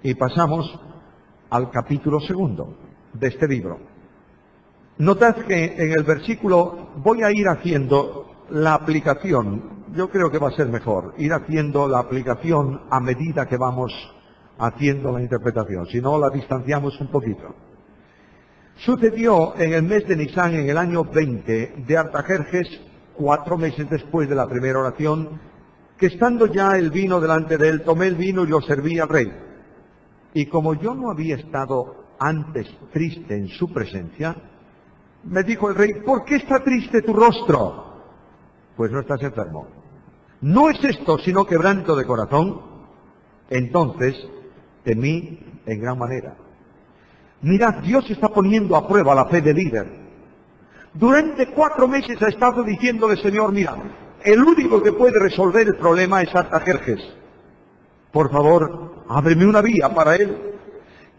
Y pasamos al capítulo 2 de este libro. Notad que en el versículo, voy a ir haciendo la aplicación, yo creo que va a ser mejor, ir haciendo la aplicación a medida que vamos haciendo la interpretación, si no la distanciamos un poquito. Sucedió en el mes de Nisán, en el año 20 de Artajerjes, 4 meses después de la primera oración, que estando ya el vino delante de él, tomé el vino y lo serví al rey. Y como yo no había estado antes triste en su presencia, me dijo el rey, ¿por qué está triste tu rostro? Pues no estás enfermo. ¿No es esto sino quebranto de corazón? Entonces temí en gran manera. Mirad, Dios está poniendo a prueba la fe del líder. Durante 4 meses ha estado diciéndole, Señor, mira, el único que puede resolver el problema es Artajerjes. Por favor, ábreme una vía para él.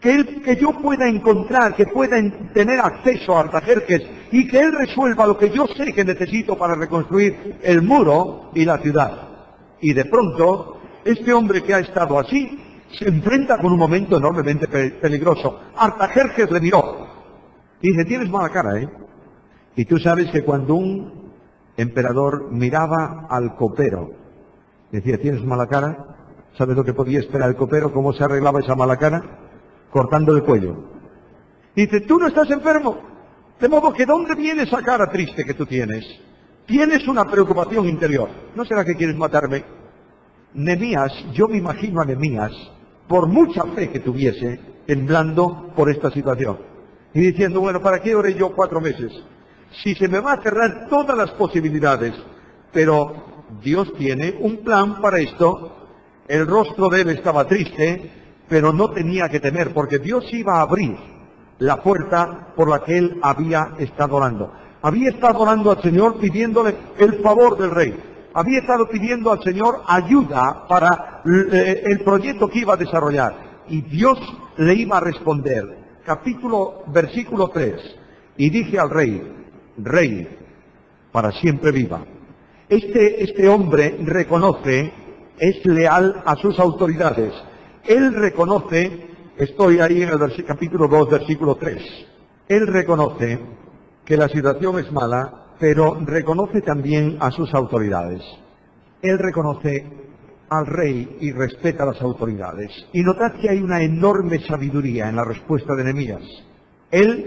Que yo pueda encontrar, que pueda tener acceso a Artajerjes y que él resuelva lo que yo sé que necesito para reconstruir el muro y la ciudad. Y de pronto, este hombre que ha estado así, se enfrenta con un momento enormemente peligroso. Artajerjes le miró y dice, tienes mala cara, ¿eh? Y tú sabes que cuando un emperador miraba al copero, decía, ¿tienes mala cara? ¿Sabes lo que podía esperar el copero? ¿Cómo se arreglaba esa mala cara? Cortando el cuello. Y dice, tú no estás enfermo. De modo que ¿dónde viene esa cara triste que tú tienes? Tienes una preocupación interior. ¿No será que quieres matarme? Nehemías, yo me imagino a Nehemías, por mucha fe que tuviese, temblando por esta situación. Y diciendo, bueno, ¿para qué oré yo 4 meses? Si se me va a cerrar todas las posibilidades, pero Dios tiene un plan para esto. El rostro de él estaba triste, pero no tenía que temer, porque Dios iba a abrir la puerta por la que él había estado orando. Había estado orando al Señor pidiéndole el favor del rey. Había estado pidiendo al Señor ayuda para el proyecto que iba a desarrollar. Y Dios le iba a responder. Versículo 3. Y dije al rey, Rey, para siempre viva. Este hombre reconoce, es leal a sus autoridades. Él reconoce, estoy ahí en el capítulo 2, versículo 3. Él reconoce que la situación es mala, pero reconoce también a sus autoridades. Él reconoce al rey y respeta a las autoridades. Y notad que hay una enorme sabiduría en la respuesta de Nehemías. Él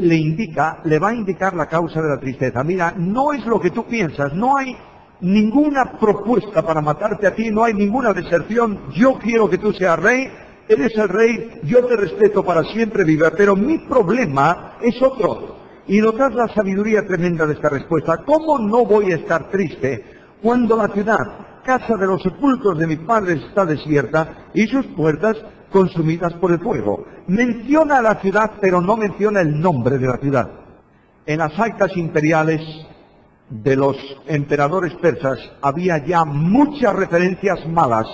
le va a indicar la causa de la tristeza. Mira, no es lo que tú piensas, no hay ninguna propuesta para matarte a ti, no hay ninguna deserción. Yo quiero que tú seas rey, eres el rey, yo te respeto para siempre viva, pero mi problema es otro. Y notad la sabiduría tremenda de esta respuesta. ¿Cómo no voy a estar triste cuando la ciudad, casa de los sepulcros de mis padres, está desierta y sus puertas consumidas por el fuego? Menciona la ciudad, pero no menciona el nombre de la ciudad. En las actas imperiales de los emperadores persas había ya muchas referencias malas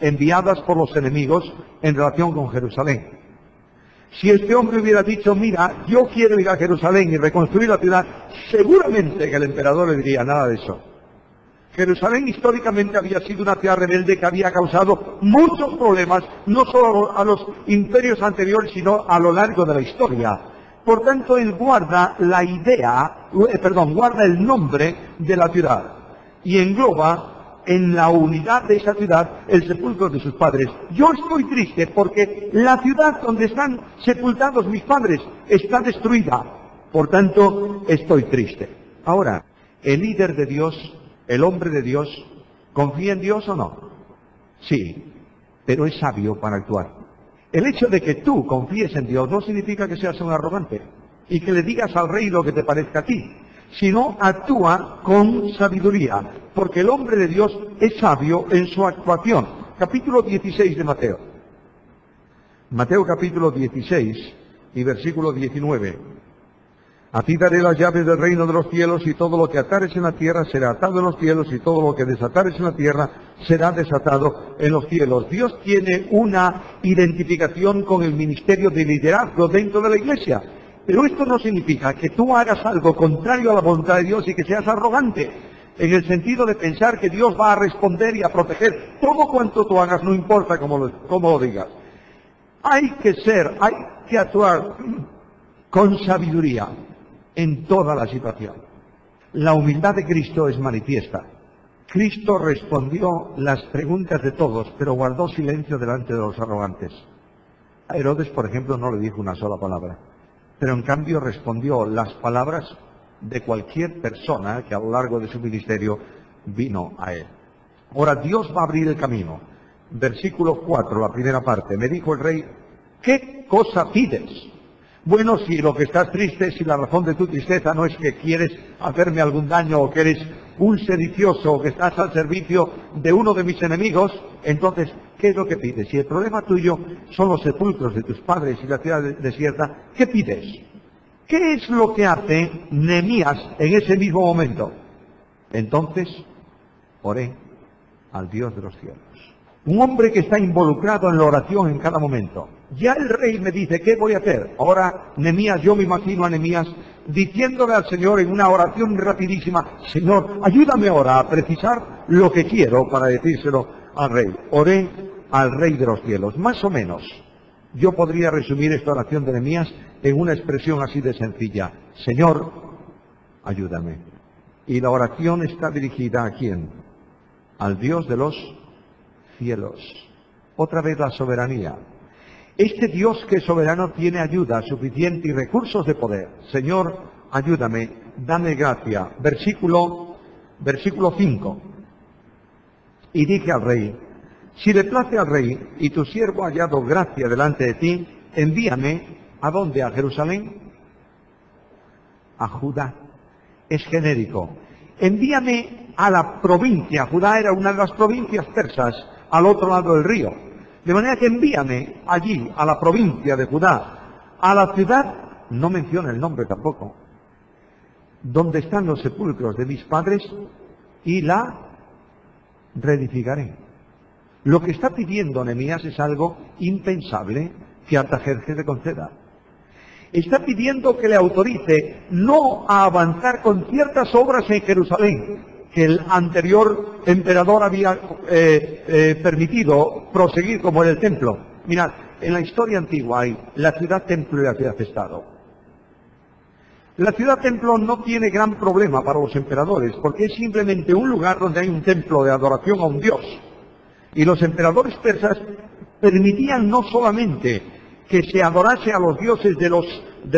enviadas por los enemigos en relación con Jerusalén. Si este hombre hubiera dicho, mira, yo quiero ir a Jerusalén y reconstruir la ciudad, seguramente que el emperador le diría nada de eso. Jerusalén históricamente había sido una ciudad rebelde que había causado muchos problemas, no solo a los imperios anteriores, sino a lo largo de la historia. Por tanto, él guarda guarda el nombre de la ciudad y engloba en la unidad de esa ciudad el sepulcro de sus padres. Yo estoy triste porque la ciudad donde están sepultados mis padres está destruida. Por tanto, estoy triste. Ahora, el líder de Dios, el hombre de Dios, ¿confía en Dios o no? Sí, pero es sabio para actuar. El hecho de que tú confíes en Dios no significa que seas un arrogante y que le digas al rey lo que te parezca a ti, sino actúa con sabiduría, porque el hombre de Dios es sabio en su actuación. Capítulo 16 de Mateo. Mateo capítulo 16 y versículo 19. A ti daré las llaves del reino de los cielos, y todo lo que atares en la tierra será atado en los cielos, y todo lo que desatares en la tierra será desatado en los cielos. Dios tiene una identificación con el ministerio de liderazgo dentro de la iglesia. Pero esto no significa que tú hagas algo contrario a la voluntad de Dios y que seas arrogante, en el sentido de pensar que Dios va a responder y a proteger todo cuanto tú hagas, no importa cómo lo digas. Hay que actuar con sabiduría en toda la situación. La humildad de Cristo es manifiesta. Cristo respondió las preguntas de todos, pero guardó silencio delante de los arrogantes. A Herodes, por ejemplo, no le dijo una sola palabra, pero en cambio respondió las palabras de cualquier persona que a lo largo de su ministerio vino a él. Ahora, Dios va a abrir el camino. Versículo 4, la primera parte. Me dijo el rey, ¿qué cosa pides? Bueno, si lo que estás triste, si la razón de tu tristeza no es que quieres hacerme algún daño o que eres un sedicioso o que estás al servicio de uno de mis enemigos, entonces, ¿qué es lo que pides? Si el problema tuyo son los sepulcros de tus padres y la ciudad desierta, ¿qué pides? ¿Qué es lo que hace Nehemías en ese mismo momento? Entonces, oré al Dios de los cielos. Un hombre que está involucrado en la oración en cada momento. Ya el rey me dice, ¿qué voy a hacer? Ahora, Nehemías, yo me imagino a Nehemías diciéndole al Señor en una oración rapidísima, Señor, ayúdame ahora a precisar lo que quiero para decírselo al rey. Oré al rey de los cielos. Más o menos, yo podría resumir esta oración de Nehemías en una expresión así de sencilla. Señor, ayúdame. Y la oración está dirigida ¿a quién? Al Dios de los cielos. Otra vez la soberanía. Este Dios que es soberano tiene ayuda suficiente y recursos de poder. Señor, ayúdame, dame gracia. Versículo 5. Y dije al rey, si le place al rey y tu siervo ha hallado gracia delante de ti, envíame, ¿a dónde? ¿A Jerusalén? A Judá. Es genérico. Envíame a la provincia. Judá era una de las provincias persas al otro lado del río. De manera que envíame allí, a la provincia de Judá, a la ciudad, no menciona el nombre tampoco, donde están los sepulcros de mis padres, y la reedificaré. Lo que está pidiendo Nehemías es algo impensable que Artajerjes le conceda. Está pidiendo que le autorice no a avanzar con ciertas obras en Jerusalén, que el anterior emperador había permitido proseguir como en el templo. Mirad, en la historia antigua hay la ciudad templo y la ciudad estado. La ciudad templo no tiene gran problema para los emperadores, porque es simplemente un lugar donde hay un templo de adoración a un dios. Y los emperadores persas permitían no solamente que se adorase a los dioses de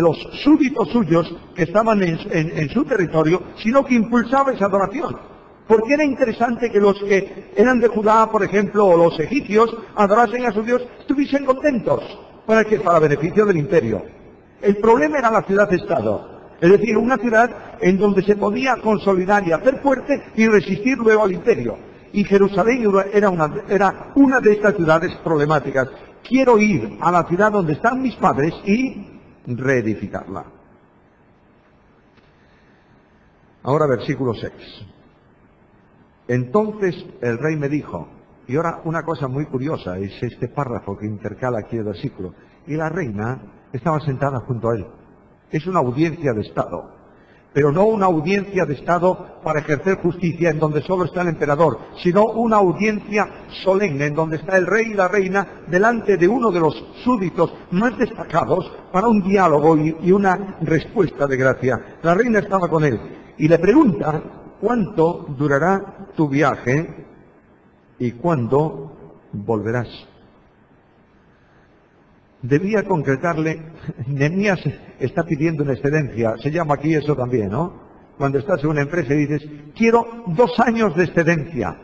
los súbditos suyos que estaban en su territorio, sino que impulsaba esa adoración. Porque era interesante que los que eran de Judá, por ejemplo, o los egipcios, adorasen a su Dios, estuviesen contentos. ¿Para qué? Para beneficio del imperio. El problema era la ciudad-estado. Es decir, una ciudad en donde se podía consolidar y hacer fuerte y resistir luego al imperio. Y Jerusalén era una de estas ciudades problemáticas. Quiero ir a la ciudad donde están mis padres y reedificarla. Ahora versículo 6. Entonces el rey me dijo, y ahora una cosa muy curiosa es este párrafo que intercala aquí el versículo, y la reina estaba sentada junto a él. Es una audiencia de Estado, pero no una audiencia de Estado para ejercer justicia en donde solo está el emperador, sino una audiencia solemne en donde está el rey y la reina delante de uno de los súbditos más destacados para un diálogo y una respuesta de gracia. La reina estaba con él y le pregunta, ¿cuánto durará tu viaje y cuándo volverás? Debía concretarle, Nehemías está pidiendo una excedencia, se llama aquí eso también, ¿no? Cuando estás en una empresa y dices, quiero 2 años de excedencia.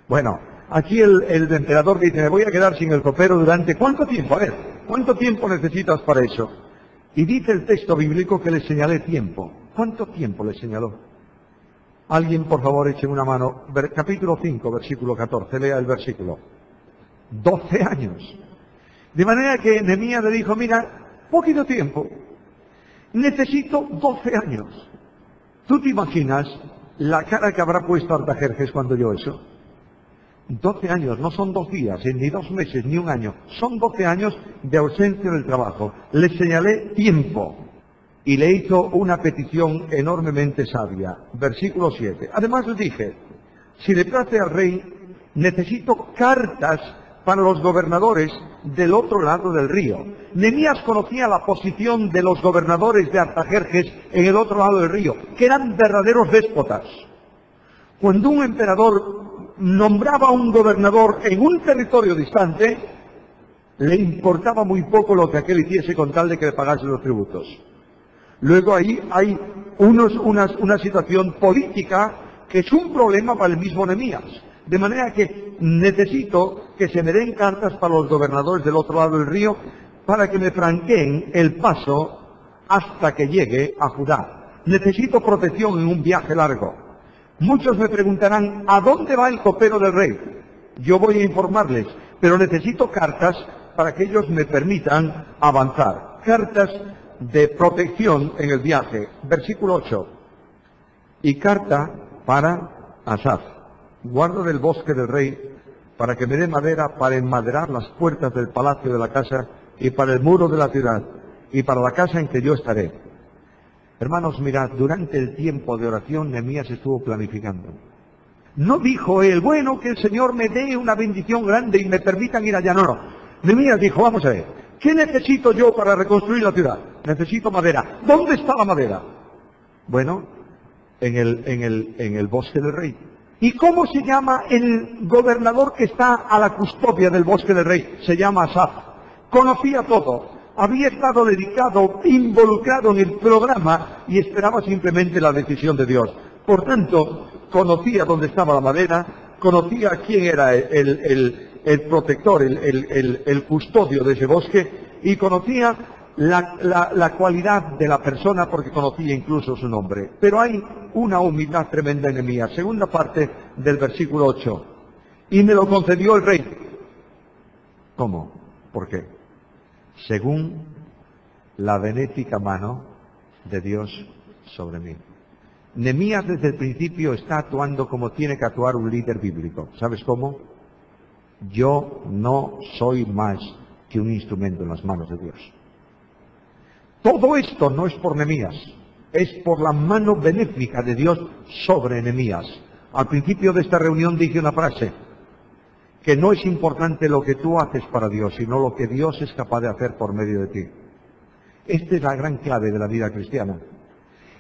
Bueno, aquí el emperador dice, me voy a quedar sin el copero durante, ¿cuánto tiempo? A ver, ¿cuánto tiempo necesitas para eso? Y dice el texto bíblico que le señalé tiempo. ¿Cuánto tiempo le señaló? Alguien, por favor, eche una mano. Capítulo 5, versículo 14, lea el versículo. 12 años. De manera que Nehemías le dijo, mira, poquito tiempo, necesito 12 años. ¿Tú te imaginas la cara que habrá puesto Artajerjes cuando oyó eso? 12 años, no son 2 días, ni 2 meses, ni 1 año, son 12 años de ausencia del trabajo. Le señalé tiempo y le hizo una petición enormemente sabia. Versículo 7. Además le dije, si le place al rey, necesito cartas para los gobernadores del otro lado del río. Nehemías conocía la posición de los gobernadores de Artajerjes en el otro lado del río, que eran verdaderos déspotas. Cuando un emperador nombraba a un gobernador en un territorio distante, le importaba muy poco lo que aquel hiciese con tal de que le pagase los tributos. Luego ahí hay una situación política que es un problema para el mismo Nehemías. De manera que necesito que se me den cartas para los gobernadores del otro lado del río para que me franqueen el paso hasta que llegue a Judá. Necesito protección en un viaje largo. Muchos me preguntarán, ¿a dónde va el copero del rey? Yo voy a informarles, pero necesito cartas para que ellos me permitan avanzar. Cartas de protección en el viaje. Versículo 8. Y carta para Asaf. Guardo del bosque del rey para que me dé madera para enmaderar las puertas del palacio de la casa y para el muro de la ciudad y para la casa en que yo estaré. Hermanos, mirad, durante el tiempo de oración Nehemías estuvo planificando. No dijo él, bueno, que el Señor me dé una bendición grande y me permitan ir allá. No. Nehemías dijo, vamos a ver, ¿qué necesito yo para reconstruir la ciudad? Necesito madera. ¿Dónde está la madera? Bueno, en el bosque del rey. ¿Y cómo se llama el gobernador que está a la custodia del bosque del rey? Se llama Asaf. Conocía todo. Había estado dedicado, involucrado en el programa y esperaba simplemente la decisión de Dios. Por tanto, conocía dónde estaba la madera, conocía quién era el protector, el custodio de ese bosque, y conocía la cualidad de la persona porque conocía incluso su nombre. Pero hay una humildad tremenda en Nehemías. Segunda parte del versículo 8. Y me lo concedió el rey. ¿Cómo? ¿Por qué? Según la benéfica mano de Dios sobre mí. Nehemías desde el principio está actuando como tiene que actuar un líder bíblico. ¿Sabes cómo? Yo no soy más que un instrumento en las manos de Dios. Todo esto no es por Nehemías, es por la mano benéfica de Dios sobre Nehemías. Al principio de esta reunión dije una frase, que no es importante lo que tú haces para Dios, sino lo que Dios es capaz de hacer por medio de ti. Esta es la gran clave de la vida cristiana.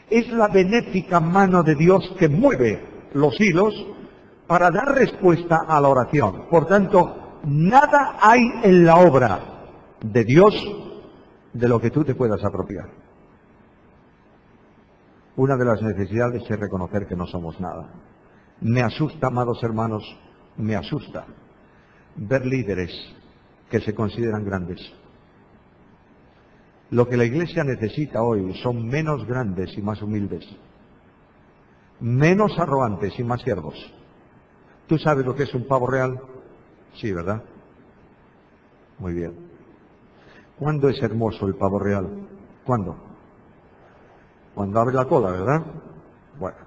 Es la benéfica mano de Dios que mueve los hilos para dar respuesta a la oración. Por tanto, nada hay en la obra de Dios de lo que tú te puedas apropiar. Una de las necesidades es reconocer que no somos nada. Me asusta, amados hermanos, me asusta ver líderes que se consideran grandes. Lo que la Iglesia necesita hoy son menos grandes y más humildes, menos arrogantes y más siervos. ¿Tú sabes lo que es un pavo real? Sí, ¿verdad? Muy bien. ¿Cuándo es hermoso el pavo real? ¿Cuándo? Cuando abre la cola, ¿verdad? Bueno,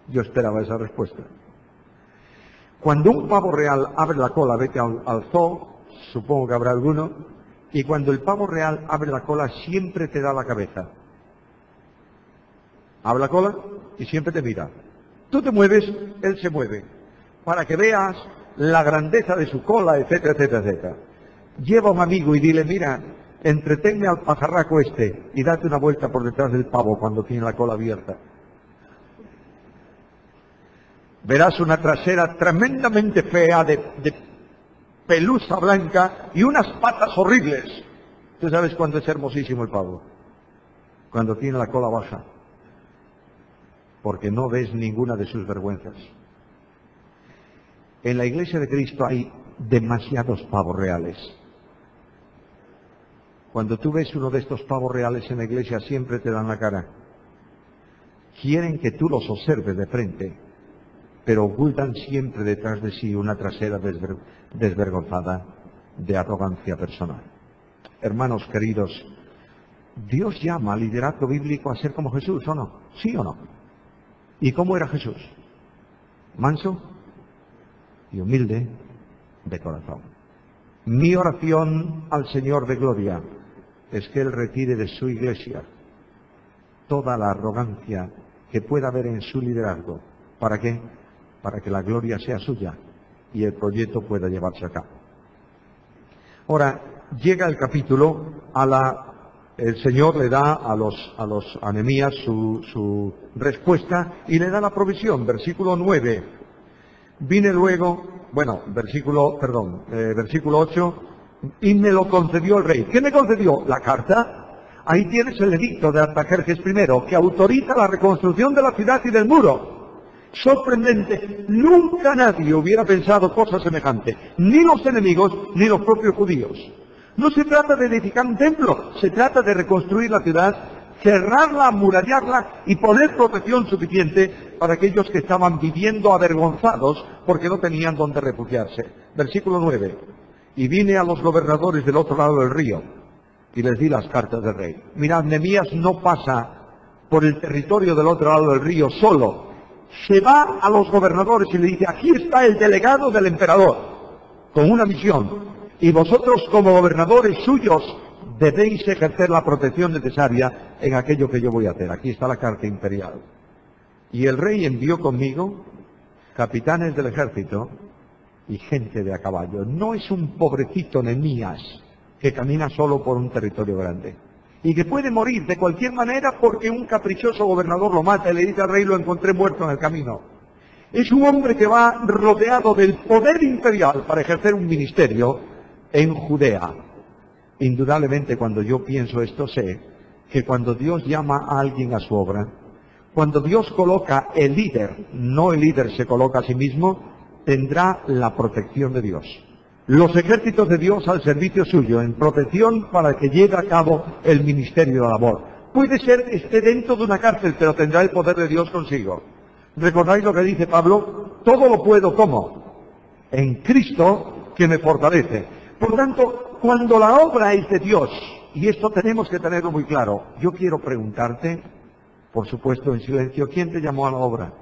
yo esperaba esa respuesta. Cuando un pavo real abre la cola, vete al zoo, supongo que habrá alguno, y cuando el pavo real abre la cola siempre te da la cabeza. Abre la cola y siempre te mira. Tú te mueves, él se mueve, para que veas la grandeza de su cola, etcétera, etcétera, etcétera. Lleva a un amigo y dile, mira, entretenme al pajarraco este y date una vuelta por detrás del pavo cuando tiene la cola abierta. Verás una trasera tremendamente fea de pelusa blanca y unas patas horribles. ¿Tú sabes cuándo es hermosísimo el pavo? Cuando tiene la cola baja, porque no ves ninguna de sus vergüenzas. En la Iglesia de Cristo hay demasiados pavos reales. Cuando tú ves uno de estos pavos reales en la iglesia, siempre te dan la cara. Quieren que tú los observes de frente, pero ocultan siempre detrás de sí una trasera desvergonzada de arrogancia personal. Hermanos queridos, Dios llama al liderazgo bíblico a ser como Jesús, ¿o no? ¿Sí o no? ¿Y cómo era Jesús? Manso y humilde de corazón. Mi oración al Señor de gloria es que Él retire de su iglesia toda la arrogancia que pueda haber en su liderazgo. ¿Para qué? Para que la gloria sea suya y el proyecto pueda llevarse a cabo. Ahora, llega el capítulo, el Señor le da a los Nehemías su respuesta y le da la provisión. Versículo 9. Vine luego, versículo 8, y me lo concedió el rey. ¿Qué me concedió? La carta. Ahí tienes el edicto de Artajerjes I, que autoriza la reconstrucción de la ciudad y del muro. Sorprendente, nunca nadie hubiera pensado cosa semejante, ni los enemigos, ni los propios judíos. No se trata de edificar un templo, se trata de reconstruir la ciudad, cerrarla, amurallarla y poner protección suficiente para aquellos que estaban viviendo avergonzados porque no tenían dónde refugiarse. Versículo 9. Y vine a los gobernadores del otro lado del río y les di las cartas del rey. Mirad, Nehemías no pasa por el territorio del otro lado del río solo. Se va a los gobernadores y le dice, aquí está el delegado del emperador, con una misión. Y vosotros como gobernadores suyos debéis ejercer la protección necesaria en aquello que yo voy a hacer. Aquí está la carta imperial. Y el rey envió conmigo capitanes del ejército y gente de a caballo. No es un pobrecito Nehemías que camina solo por un territorio grande y que puede morir de cualquier manera porque un caprichoso gobernador lo mata y le dice al rey, lo encontré muerto en el camino. Es un hombre que va rodeado del poder imperial para ejercer un ministerio en Judea. Indudablemente, cuando yo pienso esto, sé que cuando Dios llama a alguien a su obra, cuando Dios coloca el líder, no el líder se coloca a sí mismo, tendrá la protección de Dios. Los ejércitos de Dios al servicio suyo, en protección para que lleve a cabo el ministerio de la labor. Puede ser esté dentro de una cárcel, pero tendrá el poder de Dios consigo. ¿Recordáis lo que dice Pablo? Todo lo puedo, ¿cómo? En Cristo que me fortalece. Por tanto, cuando la obra es de Dios, y esto tenemos que tenerlo muy claro, yo quiero preguntarte, por supuesto en silencio, ¿quién te llamó a la obra?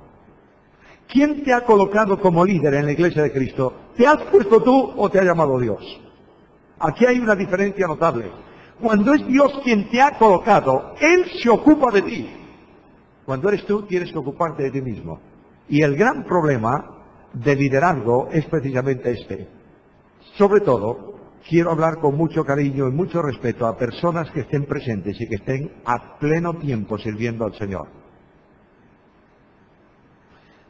¿Quién te ha colocado como líder en la iglesia de Cristo? ¿Te has puesto tú o te ha llamado Dios? Aquí hay una diferencia notable. Cuando es Dios quien te ha colocado, Él se ocupa de ti. Cuando eres tú, tienes que ocuparte de ti mismo. Y el gran problema de liderazgo es precisamente este. Sobre todo, quiero hablar con mucho cariño y mucho respeto a personas que estén presentes y que estén a pleno tiempo sirviendo al Señor.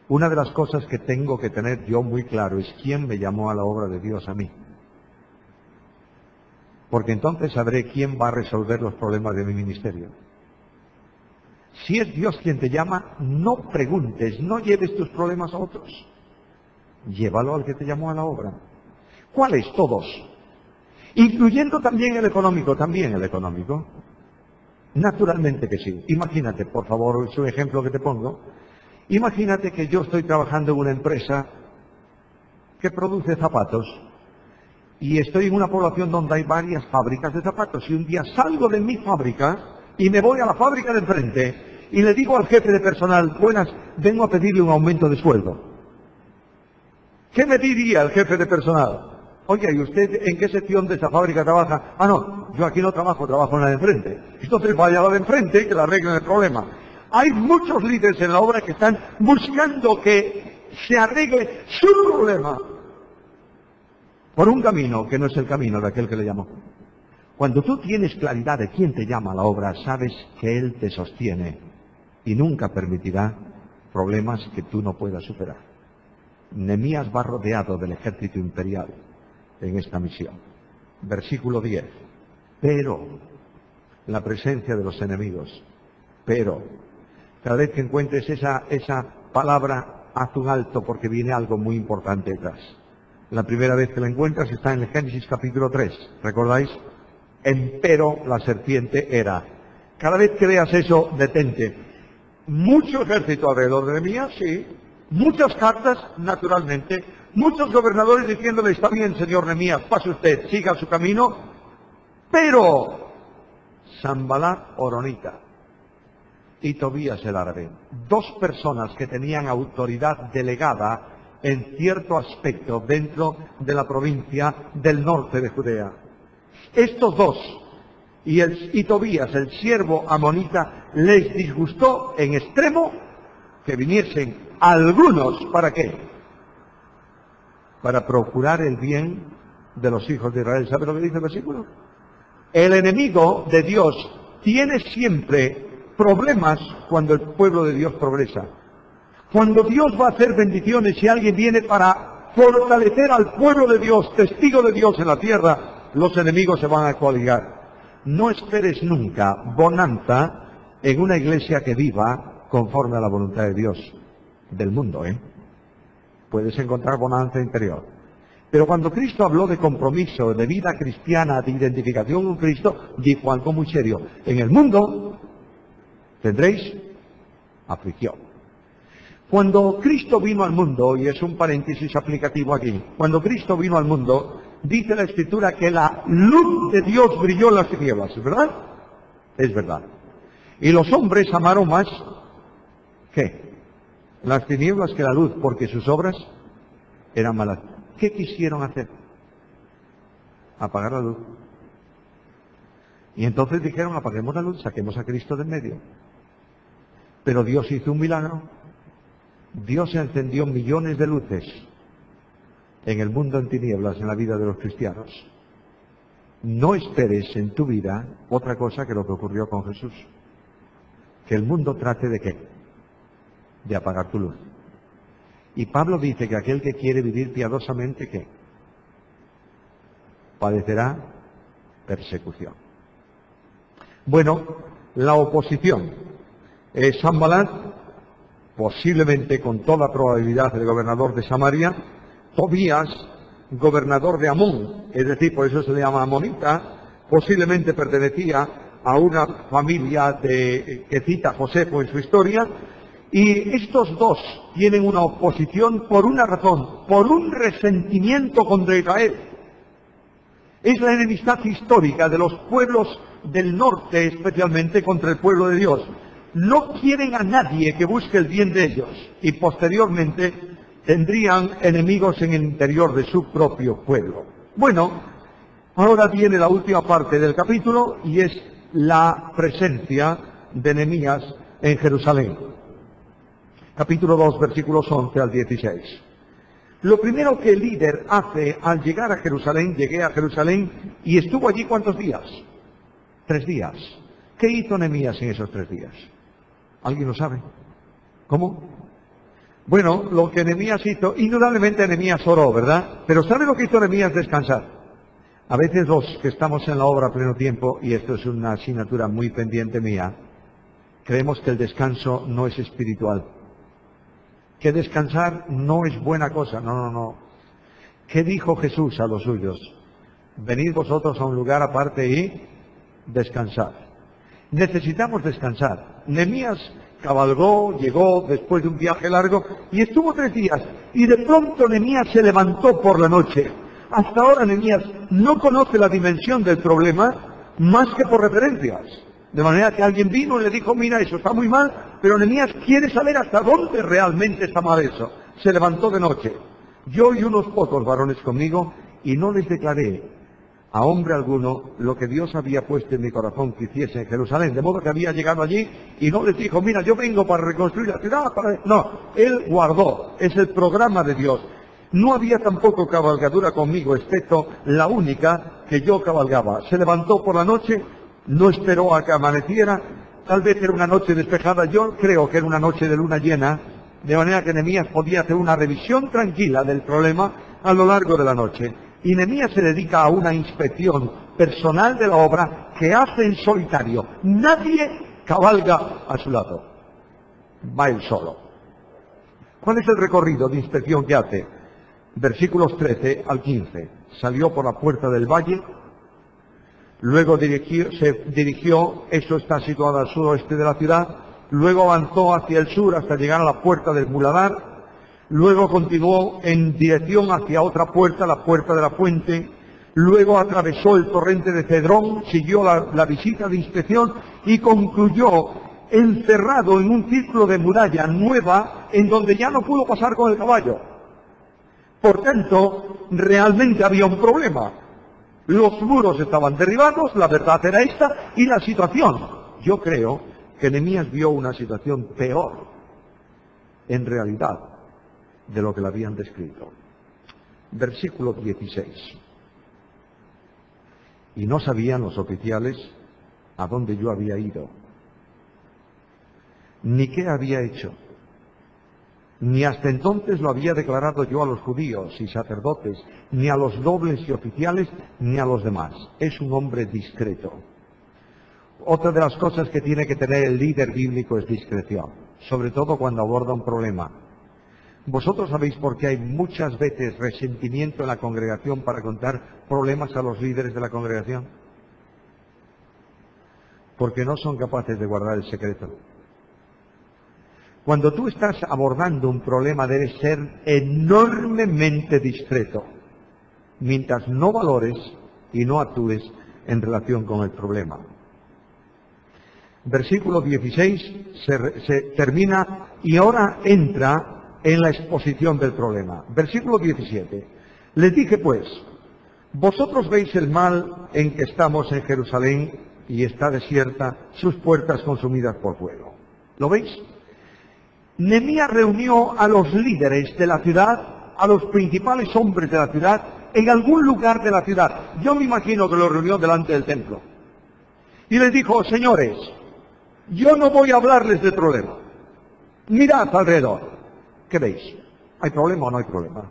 Una de las cosas que tengo que tener yo muy claro es quién me llamó a la obra de Dios a mí. Porque entonces sabré quién va a resolver los problemas de mi ministerio. Si es Dios quien te llama, no preguntes, no lleves tus problemas a otros. Llévalo al que te llamó a la obra. ¿Cuáles? Todos. Incluyendo también el económico, Naturalmente que sí. Imagínate, por favor, es un ejemplo que te pongo. Imagínate que yo estoy trabajando en una empresa que produce zapatos y estoy en una población donde hay varias fábricas de zapatos y un día salgo de mi fábrica y me voy a la fábrica de enfrente y le digo al jefe de personal, buenas, vengo a pedirle un aumento de sueldo. ¿Qué me diría el jefe de personal? Oye, ¿y usted en qué sección de esa fábrica trabaja? Ah, no, yo aquí no trabajo en la de enfrente. Entonces vaya a la de enfrente y que le arreglen el problema. Hay muchos líderes en la obra que están buscando que se arregle su problema por un camino que no es el camino de aquel que le llamó. Cuando tú tienes claridad de quién te llama a la obra, sabes que Él te sostiene y nunca permitirá problemas que tú no puedas superar. Nehemías va rodeado del ejército imperial en esta misión. Versículo 10. Pero la presencia de los enemigos. Pero cada vez que encuentres esa palabra, haz un alto porque viene algo muy importante detrás. La primera vez que la encuentras está en el Génesis capítulo 3. ¿Recordáis? Empero la serpiente era. Cada vez que veas eso, detente. Mucho ejército alrededor de Nehemías, sí. Muchas cartas, naturalmente. Muchos gobernadores diciéndole, está bien, señor Nehemías, pase usted, siga su camino. Pero Sanbalat Horonita y Tobías el árabe, dos personas que tenían autoridad delegada en cierto aspecto dentro de la provincia del norte de Judea. Estos dos y Tobías, el siervo amonita, les disgustó en extremo que viniesen algunos, ¿para qué? Para procurar el bien de los hijos de Israel. ¿Sabe lo que dice el versículo? El enemigo de Dios tiene siempre problemas cuando el pueblo de Dios progresa. Cuando Dios va a hacer bendiciones y alguien viene para fortalecer al pueblo de Dios, testigo de Dios en la tierra, los enemigos se van a coaligar. No esperes nunca bonanza en una iglesia que viva conforme a la voluntad de Dios, del mundo, Puedes encontrar bonanza interior. Pero cuando Cristo habló de compromiso, de vida cristiana, de identificación con Cristo, dijo algo muy serio. En el mundo tendréis aflicción. Cuando Cristo vino al mundo, y es un paréntesis aplicativo aquí, cuando Cristo vino al mundo, dice la Escritura que la luz de Dios brilló en las tinieblas, ¿es verdad? Es verdad. Y los hombres amaron más, ¿qué? Las tinieblas que la luz, porque sus obras eran malas. ¿Qué quisieron hacer? Apagar la luz. Y entonces dijeron, apaguemos la luz, saquemos a Cristo del medio. Pero Dios hizo un milagro. Dios encendió millones de luces en el mundo en tinieblas, en la vida de los cristianos. No esperes en tu vida otra cosa que lo que ocurrió con Jesús. Que el mundo trate de ¿qué? De apagar tu luz. Y Pablo dice que aquel que quiere vivir piadosamente, ¿qué? Padecerá persecución. Bueno, la oposición. Sanbalat, posiblemente con toda probabilidad el gobernador de Samaria, Tobías, gobernador de Amón, es decir, por eso se le llama amonita, posiblemente pertenecía a una familia que cita Josefo en su historia, y estos dos tienen una oposición por una razón, por un resentimiento contra Israel. Es la enemistad histórica de los pueblos del norte, especialmente contra el pueblo de Dios. No quieren a nadie que busque el bien de ellos, y posteriormente tendrían enemigos en el interior de su propio pueblo. Bueno, ahora viene la última parte del capítulo, y es la presencia de Nehemías en Jerusalén. Capítulo 2, versículos 11 al 16. Lo primero que el líder hace al llegar a Jerusalén, llegué a Jerusalén y estuvo allí ¿cuántos días? 3 días. ¿Qué hizo Nehemías en esos 3 días? ¿Alguien lo sabe? ¿Cómo? Bueno, lo que Nehemías hizo, indudablemente Nehemías oró, ¿verdad? Pero ¿sabe lo que hizo Nehemías? Descansar. A veces los que estamos en la obra a pleno tiempo, y esto es una asignatura muy pendiente mía, creemos que el descanso no es espiritual. Que descansar no es buena cosa, no. ¿Qué dijo Jesús a los suyos? Venid vosotros a un lugar aparte y descansad. Necesitamos descansar. Nehemías cabalgó, llegó después de un viaje largo y estuvo 3 días. Y de pronto Nehemías se levantó por la noche. Hasta ahora Nehemías no conoce la dimensión del problema más que por referencias. De manera que alguien vino y le dijo, mira, eso está muy mal, pero Nehemías quiere saber hasta dónde realmente está mal eso. Se levantó de noche. Yo y unos pocos varones conmigo, y no les declaré a hombre alguno lo que Dios había puesto en mi corazón que hiciese en Jerusalén. De modo que había llegado allí y no les dijo, mira, yo vengo para reconstruir la ciudad. No, él guardó, es el programa de Dios. No había tampoco cabalgadura conmigo, excepto la única que yo cabalgaba. Se levantó por la noche, no esperó a que amaneciera, tal vez era una noche despejada, yo creo que era una noche de luna llena, de manera que Nehemías podía hacer una revisión tranquila del problema a lo largo de la noche. Y Nehemías se dedica a una inspección personal de la obra que hace en solitario. Nadie cabalga a su lado, va él solo. ¿Cuál es el recorrido de inspección que hace? Versículos 13 al 15. Salió por la puerta del valle, luego se dirigió, eso está situado al suroeste de la ciudad, luego avanzó hacia el sur hasta llegar a la puerta del Muladar, luego continuó en dirección hacia otra puerta, la puerta de la fuente, luego atravesó el torrente de Cedrón, siguió la visita de inspección y concluyó encerrado en un círculo de muralla nueva en donde ya no pudo pasar con el caballo. Por tanto, realmente había un problema. Los muros estaban derribados, la verdad era esta, y la situación. Yo creo que Nehemías vio una situación peor, en realidad, de lo que le habían descrito. Versículo 16. Y no sabían los oficiales a dónde yo había ido, ni qué había hecho, ni hasta entonces lo había declarado yo a los judíos y sacerdotes, ni a los nobles y oficiales, ni a los demás. Es un hombre discreto. Otra de las cosas que tiene que tener el líder bíblico es discreción, sobre todo cuando aborda un problema. Vosotros sabéis por qué hay muchas veces resentimiento en la congregación para contar problemas a los líderes de la congregación. Porque no son capaces de guardar el secreto. Cuando tú estás abordando un problema debes ser enormemente discreto, mientras no valores y no actúes en relación con el problema. Versículo 16 se termina y ahora entra en la exposición del problema. Versículo 17. Les dije pues, vosotros veis el mal en que estamos en Jerusalén y está desierta, sus puertas consumidas por fuego. ¿Lo veis? Nehemías reunió a los líderes de la ciudad, a los principales hombres de la ciudad, en algún lugar de la ciudad. Yo me imagino que los reunió delante del templo. Y les dijo, señores, yo no voy a hablarles del problema. Mirad alrededor. ¿Qué veis? ¿Hay problema o no hay problema?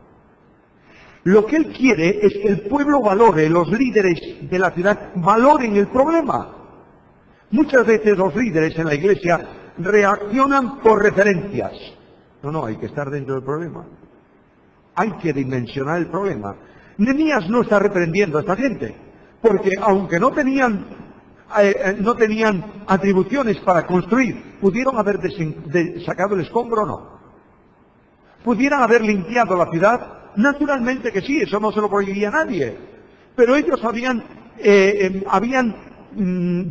Lo que él quiere es que el pueblo valore, los líderes de la ciudad valoren el problema. Muchas veces los líderes en la iglesia reaccionan por referencias. No, hay que estar dentro del problema. Hay que dimensionar el problema. Nehemías no está reprendiendo a esta gente, porque aunque no tenían atribuciones para construir, ¿pudieron haber sacado el escombro o no? ¿Pudieran haber limpiado la ciudad? Naturalmente que sí, eso no se lo prohibía a nadie. Pero ellos habían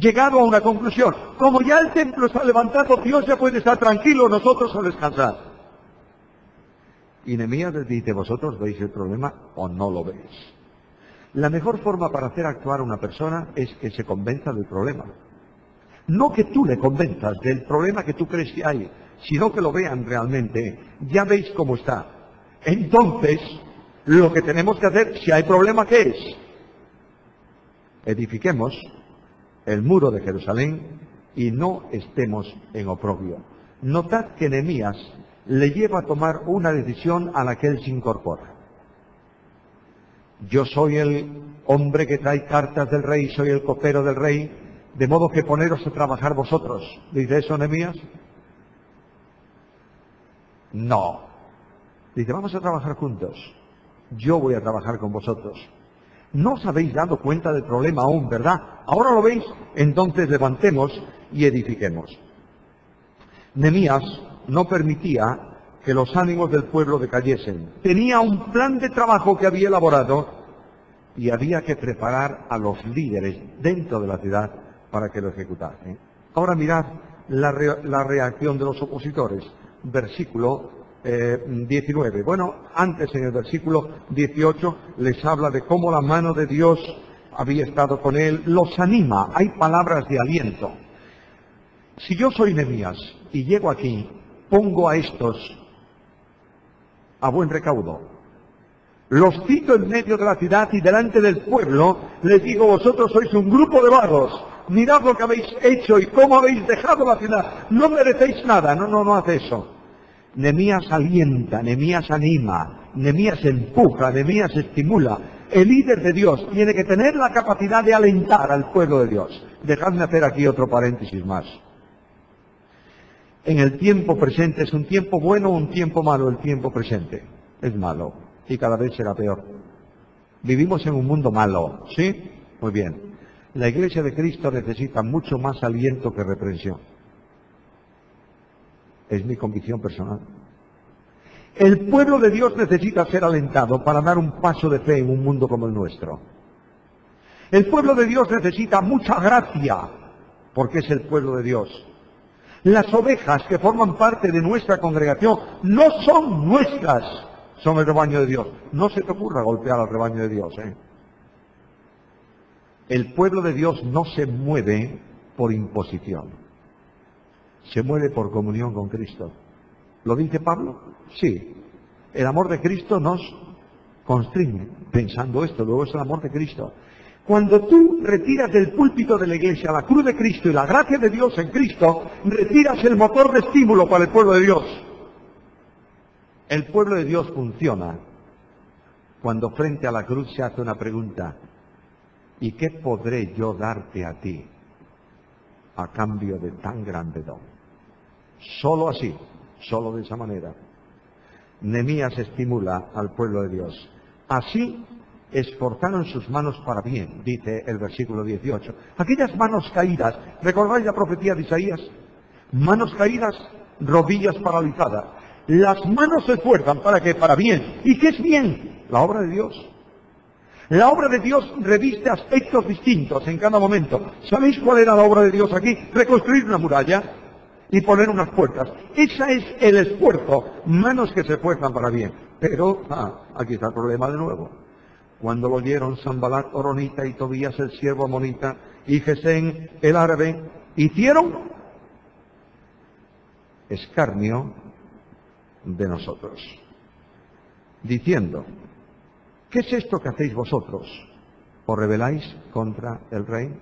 llegado a una conclusión. Como ya el templo está levantado, Dios ya puede estar tranquilo, nosotros a descansar. Y Nehemías les dice, ¿vosotros veis el problema o no lo veis? La mejor forma para hacer actuar a una persona es que se convenza del problema. No que tú le convenzas del problema que tú crees que hay, sino que lo vean realmente. Ya veis cómo está. Entonces, lo que tenemos que hacer, si hay problema, ¿qué es? Edifiquemos el muro de Jerusalén y no estemos en oprobio. Notad que Nehemías le lleva a tomar una decisión a la que él se incorpora. Yo soy el hombre que trae cartas del rey, soy el copero del rey, de modo que poneros a trabajar vosotros. ¿Dice eso Nehemías? No. Dice, vamos a trabajar juntos. Yo voy a trabajar con vosotros. No os habéis dado cuenta del problema aún, ¿verdad? Ahora lo veis, entonces levantemos y edifiquemos. Nehemías no permitía que los ánimos del pueblo decayesen. Tenía un plan de trabajo que había elaborado y había que preparar a los líderes dentro de la ciudad para que lo ejecutasen. Ahora mirad la reacción de los opositores. Versículo 19. Bueno, antes en el versículo 18 les habla de cómo la mano de Dios había estado con él, los anima, hay palabras de aliento. Si yo soy Nehemías y llego aquí, pongo a estos a buen recaudo. Los cito en medio de la ciudad y delante del pueblo les digo, vosotros sois un grupo de vagos, mirad lo que habéis hecho y cómo habéis dejado la ciudad, no merecéis nada. No hace eso. Nehemías alienta, Nehemías anima, Nehemías empuja, Nehemías estimula. El líder de Dios tiene que tener la capacidad de alentar al pueblo de Dios. Dejadme hacer aquí otro paréntesis más. En el tiempo presente, ¿es un tiempo bueno o un tiempo malo? El tiempo presente es malo y cada vez será peor. Vivimos en un mundo malo, ¿sí? Muy bien. La Iglesia de Cristo necesita mucho más aliento que reprensión. Es mi convicción personal. El pueblo de Dios necesita ser alentado para dar un paso de fe en un mundo como el nuestro. El pueblo de Dios necesita mucha gracia, porque es el pueblo de Dios. Las ovejas que forman parte de nuestra congregación no son nuestras, son el rebaño de Dios. No se te ocurra golpear al rebaño de Dios, ¿eh? El pueblo de Dios no se mueve por imposición, se mueve por comunión con Cristo. ¿Lo dice Pablo? Sí. El amor de Cristo nos constriñe, pensando esto, luego es el amor de Cristo. Cuando tú retiras del púlpito de la iglesia la cruz de Cristo y la gracia de Dios en Cristo, retiras el motor de estímulo para el pueblo de Dios. El pueblo de Dios funciona cuando frente a la cruz se hace una pregunta: ¿y qué podré yo darte a ti a cambio de tan grande don? Solo así, solo de esa manera, Nehemías estimula al pueblo de Dios. Así esforzaron sus manos para bien, dice el versículo 18. Aquellas manos caídas, ¿recordáis la profecía de Isaías? Manos caídas, rodillas paralizadas. Las manos se esfuerzan para que para bien. ¿Y qué es bien? La obra de Dios. La obra de Dios reviste aspectos distintos en cada momento. ¿Sabéis cuál era la obra de Dios aquí? Reconstruir una muralla y poner unas puertas. Ese es el esfuerzo. Manos que se esfuerzan para bien. Pero, aquí está el problema de nuevo. Cuando lo oyeron Sanbalat horonita y Tobías el siervo amonita y Gesén el árabe, hicieron escarnio de nosotros, diciendo: ¿qué es esto que hacéis vosotros? ¿Os rebeláis contra el rey?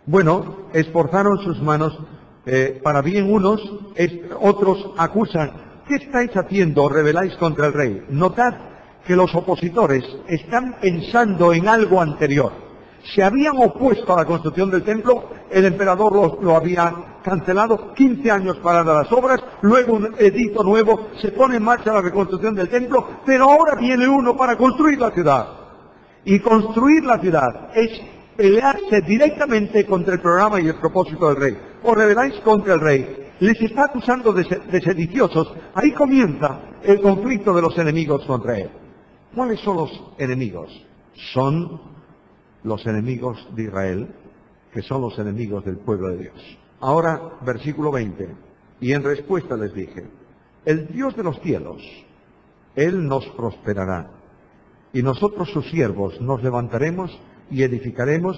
Bueno, esforzaron sus manos para bien unos, otros acusan: ¿qué estáis haciendo? ¿Os rebeláis contra el rey? Notad que los opositores están pensando en algo anterior. Se habían opuesto a la construcción del templo, el emperador lo había cancelado, 15 años paradas las obras, luego un edicto nuevo, se pone en marcha la reconstrucción del templo, pero ahora viene uno para construir la ciudad. Y construir la ciudad es pelearse directamente contra el programa y el propósito del rey. Os rebeláis contra el rey. Les está acusando de sediciosos. Ahí comienza el conflicto de los enemigos contra él. ¿Cuáles son los enemigos? Son los enemigos de Israel, que son los enemigos del pueblo de Dios. Ahora, versículo 20. Y en respuesta les dije: el Dios de los cielos, Él nos prosperará, y nosotros sus siervos nos levantaremos y edificaremos.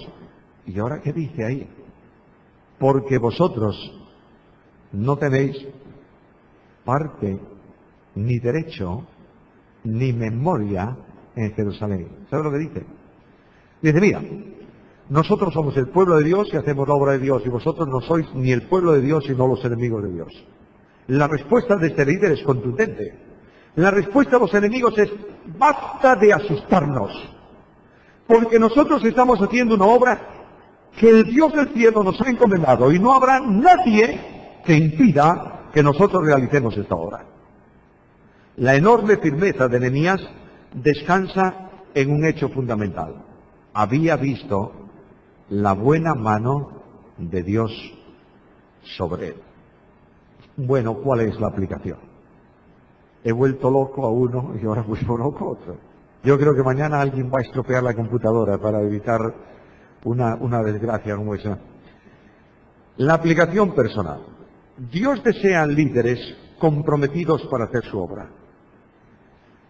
¿Y ahora qué dice ahí? Porque vosotros no tenéis parte, ni derecho, ni memoria en Jerusalén. ¿Sabe lo que dice? Dice: mira, nosotros somos el pueblo de Dios y hacemos la obra de Dios, y vosotros no sois ni el pueblo de Dios sino los enemigos de Dios. La respuesta de este líder es contundente. La respuesta de los enemigos es: basta de asustarnos, porque nosotros estamos haciendo una obra que el Dios del cielo nos ha encomendado, y no habrá nadie que impida que nosotros realicemos esta obra. La enorme firmeza de Nehemías descansa en un hecho fundamental. Había visto la buena mano de Dios sobre él. Bueno, ¿cuál es la aplicación? He vuelto loco a uno y ahora vuelvo loco a otro. Yo creo que mañana alguien va a estropear la computadora para evitar una desgracia como esa. La aplicación personal. Dios desea líderes comprometidos para hacer su obra.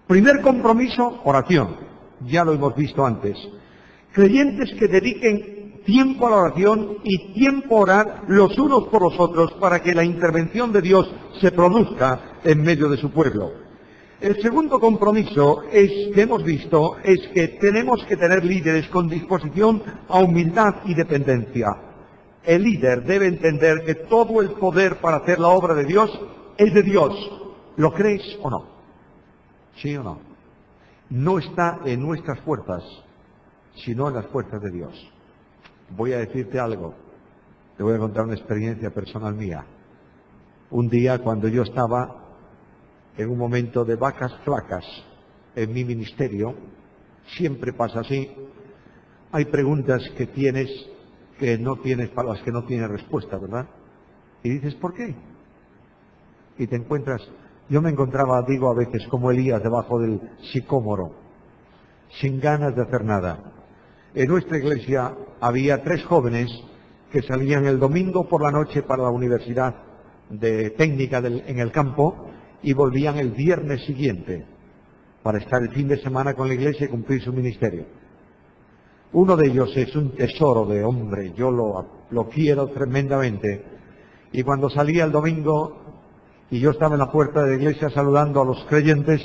Primer compromiso, oración. Ya lo hemos visto antes. Creyentes que dediquen tiempo a la oración y tiempo a orar los unos por los otros para que la intervención de Dios se produzca en medio de su pueblo. El segundo compromiso que hemos visto es que tenemos que tener líderes con disposición a humildad y dependencia. El líder debe entender que todo el poder para hacer la obra de Dios es de Dios. ¿Lo crees o no? ¿Sí o no? No está en nuestras fuerzas, sino en las fuerzas de Dios. Voy a decirte algo. Te voy a contar una experiencia personal mía. Un día, cuando yo estaba en un momento de vacas flacas en mi ministerio, siempre pasa así. Hay preguntas que tienes que no tienes, para las que no tienes respuesta, ¿verdad? Y dices: ¿por qué? Y te encuentras... Yo me encontraba, digo a veces, como Elías debajo del sicómoro, sin ganas de hacer nada. En nuestra iglesia había 3 jóvenes que salían el domingo por la noche para la universidad de técnica en el campo y volvían el viernes siguiente para estar el fin de semana con la iglesia y cumplir su ministerio. Uno de ellos es un tesoro de hombre, yo lo quiero tremendamente. Y cuando salía el domingo y yo estaba en la puerta de la iglesia saludando a los creyentes,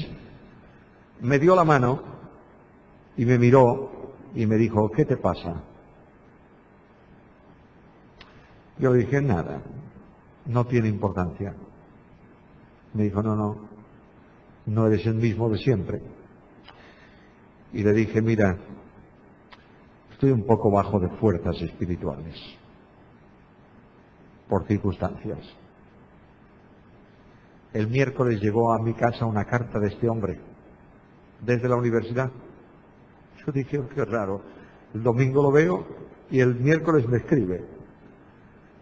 me dio la mano y me miró y me dijo, ¿qué te pasa? Yo le dije, nada, no tiene importancia. Me dijo, no eres el mismo de siempre. Y le dije, mira, estoy un poco bajo de fuerzas espirituales, por circunstancias. El miércoles llegó a mi casa una carta de este hombre, desde la universidad. Yo dije, oh, qué raro. El domingo lo veo y el miércoles me escribe.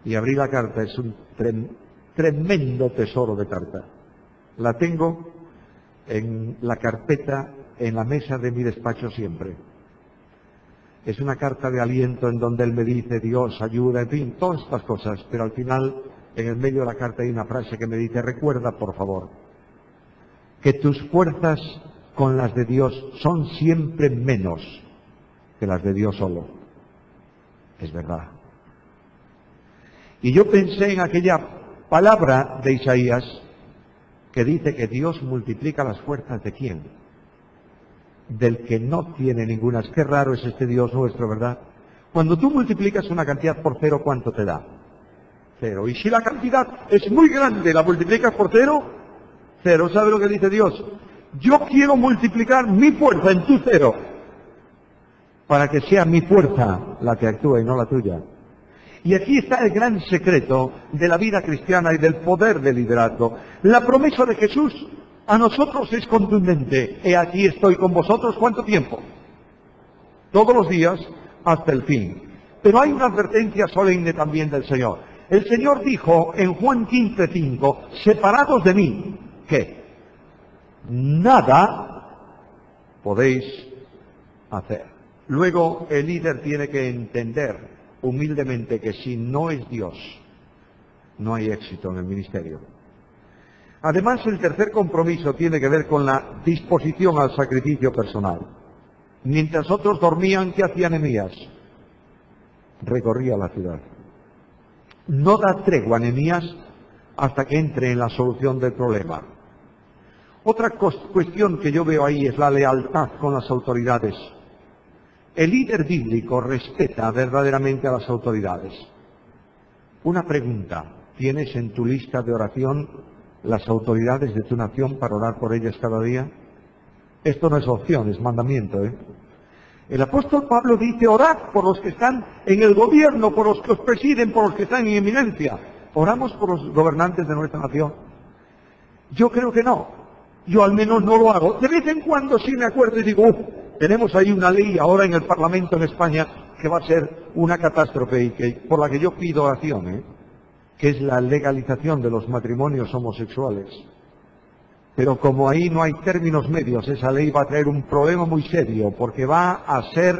Y abrí la carta, es un tremendo tesoro de carta. La tengo en la carpeta, en la mesa de mi despacho siempre. Es una carta de aliento en donde él me dice, Dios, ayuda, en fin, todas estas cosas. Pero al final, en el medio de la carta hay una frase que me dice, recuerda, por favor, que tus fuerzas con las de Dios son siempre menos que las de Dios solo. Es verdad. Y yo pensé en aquella palabra de Isaías que dice que Dios multiplica las fuerzas de ¿quién? Del que no tiene ninguna. Qué raro es este Dios nuestro, ¿verdad? Cuando tú multiplicas una cantidad por cero, ¿cuánto te da? Cero. Y si la cantidad es muy grande, la multiplicas por cero, cero. ¿Sabe lo que dice Dios? Yo quiero multiplicar mi fuerza en tu cero, para que sea mi fuerza la que actúe y no la tuya. Y aquí está el gran secreto de la vida cristiana y del poder del liderazgo. La promesa de Jesús a nosotros es contundente. He aquí estoy con vosotros, ¿cuánto tiempo? Todos los días hasta el fin. Pero hay una advertencia solemne también del Señor. El Señor dijo en Juan 15:5, separados de mí, ¿qué? Nada podéis hacer. Luego el líder tiene que entender humildemente que si no es Dios, no hay éxito en el ministerio. Además, el tercer compromiso tiene que ver con la disposición al sacrificio personal. Mientras otros dormían, ¿qué hacía Nehemías? Recorría la ciudad. No da tregua Nehemías hasta que entre en la solución del problema. Otra cuestión que yo veo ahí es la lealtad con las autoridades. El líder bíblico respeta verdaderamente a las autoridades. Una pregunta, ¿tienes en tu lista de oración las autoridades de tu nación para orar por ellas cada día? Esto no es opción, es mandamiento, ¿eh? El apóstol Pablo dice, orad por los que están en el gobierno, por los que os presiden, por los que están en eminencia. ¿Oramos por los gobernantes de nuestra nación? Yo creo que no. Yo al menos no lo hago. De vez en cuando sí me acuerdo y digo, tenemos ahí una ley ahora en el Parlamento en España que va a ser una catástrofe y por la que yo pido oración, que es la legalización de los matrimonios homosexuales. Pero como ahí no hay términos medios, esa ley va a traer un problema muy serio, porque va a ser,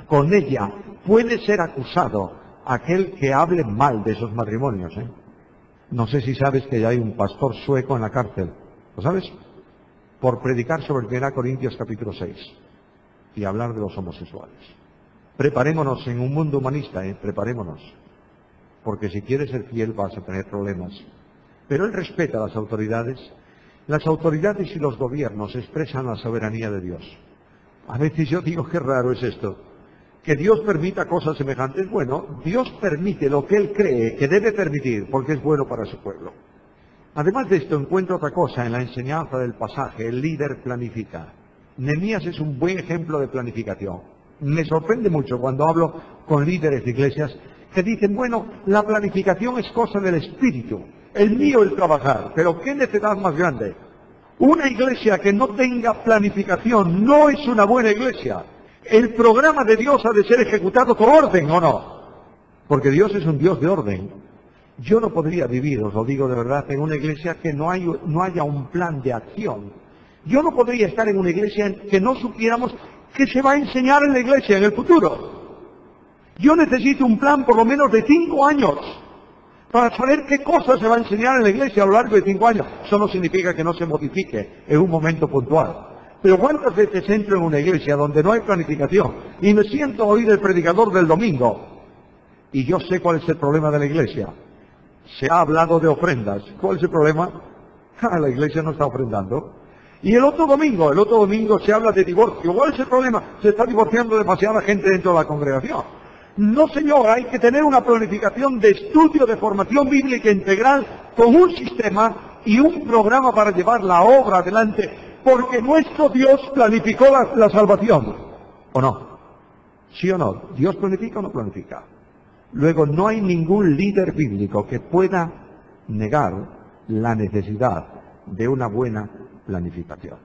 con ella, puede ser acusado aquel que hable mal de esos matrimonios. No sé si sabes que ya hay un pastor sueco en la cárcel, ¿lo sabes? Por predicar sobre 1 Corintios capítulo 6 y hablar de los homosexuales. Preparémonos en un mundo humanista, preparémonos, porque si quieres ser fiel vas a tener problemas. Pero él respeta a las autoridades. Las autoridades y los gobiernos expresan la soberanía de Dios. A veces yo digo, qué raro es esto, que Dios permita cosas semejantes. Bueno, Dios permite lo que Él cree que debe permitir, porque es bueno para su pueblo. Además de esto, encuentro otra cosa en la enseñanza del pasaje. El líder planifica. Nehemías es un buen ejemplo de planificación. Me sorprende mucho cuando hablo con líderes de iglesias que dicen, bueno, la planificación es cosa del espíritu. El mío es trabajar, pero ¿qué necesidad más grande? Una iglesia que no tenga planificación no es una buena iglesia. El programa de Dios ha de ser ejecutado con orden, ¿o no? Porque Dios es un Dios de orden. Yo no podría vivir, os lo digo de verdad, en una iglesia que no haya un plan de acción. Yo no podría estar en una iglesia en que no supiéramos qué se va a enseñar en la iglesia en el futuro. Yo necesito un plan por lo menos de 5 años para saber qué cosas se va a enseñar en la iglesia a lo largo de 5 años. Eso no significa que no se modifique en un momento puntual. Pero ¿cuántas veces entro en una iglesia donde no hay planificación y me siento a oír el predicador del domingo? Y yo sé cuál es el problema de la iglesia. Se ha hablado de ofrendas. ¿Cuál es el problema? La iglesia no está ofrendando. Y el otro domingo se habla de divorcio. ¿Cuál es el problema? Se está divorciando demasiada gente dentro de la congregación. No, señor, hay que tener una planificación de estudio, de formación bíblica integral, con un sistema y un programa para llevar la obra adelante, porque nuestro Dios planificó la salvación. ¿O no? ¿Sí o no? ¿Dios planifica o no planifica? Luego, no hay ningún líder bíblico que pueda negar la necesidad de una buena planificación.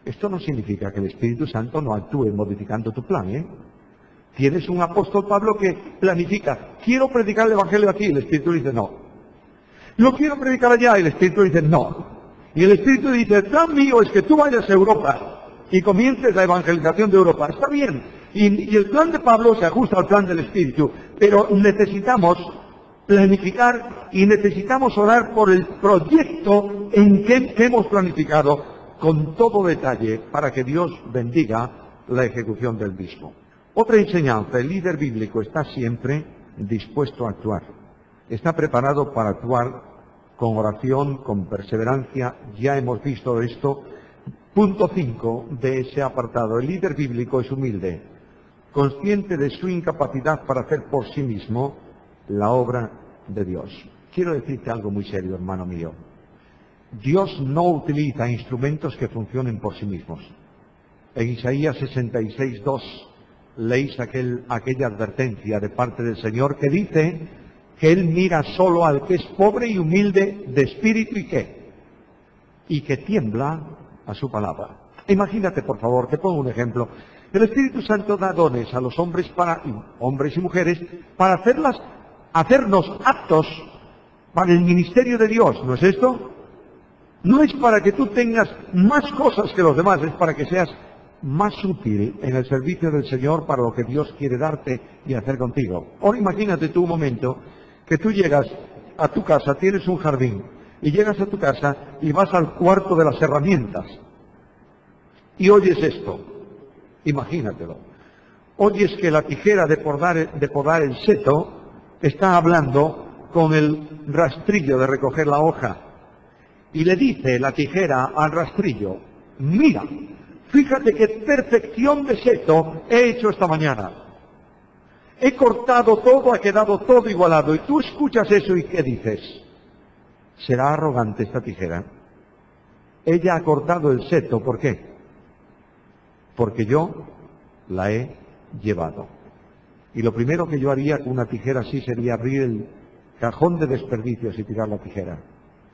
Esto no significa que el Espíritu Santo no actúe modificando tu plan, ¿eh? Tienes un apóstol Pablo que planifica, quiero predicar el Evangelio aquí, y el Espíritu dice no. Lo quiero predicar allá, y el Espíritu dice no. Y el Espíritu dice, el plan mío es que tú vayas a Europa y comiences la evangelización de Europa. Está bien. Y el plan de Pablo se ajusta al plan del Espíritu, pero necesitamos planificar y necesitamos orar por el proyecto en que hemos planificado con todo detalle para que Dios bendiga la ejecución del mismo. Otra enseñanza, el líder bíblico está siempre dispuesto a actuar. Está preparado para actuar con oración, con perseverancia. Ya hemos visto esto. Punto 5 de ese apartado. El líder bíblico es humilde, consciente de su incapacidad para hacer por sí mismo la obra de Dios. Quiero decirte algo muy serio, hermano mío. Dios no utiliza instrumentos que funcionen por sí mismos. En Isaías 66:2 leéis aquella advertencia de parte del Señor que dice que Él mira solo al que es pobre y humilde de espíritu y que tiembla a su palabra. Imagínate, por favor, te pongo un ejemplo. El Espíritu Santo da dones a los hombres hombres y mujeres para hacernos aptos para el ministerio de Dios, ¿no es esto? No es para que tú tengas más cosas que los demás, es para que seas más útil en el servicio del Señor para lo que Dios quiere darte y hacer contigo. Ahora imagínate tú un momento que tú llegas a tu casa, tienes un jardín, y llegas a tu casa y vas al cuarto de las herramientas y oyes esto. Imagínatelo. Oyes que la tijera de podar el seto está hablando con el rastrillo de recoger la hoja. Y le dice la tijera al rastrillo, mira, fíjate qué perfección de seto he hecho esta mañana. He cortado todo, ha quedado todo igualado. Y tú escuchas eso y ¿qué dices? ¿Será arrogante esta tijera? Ella ha cortado el seto, ¿por qué? Porque yo la he llevado. Y lo primero que yo haría con una tijera así sería abrir el cajón de desperdicios y tirar la tijera.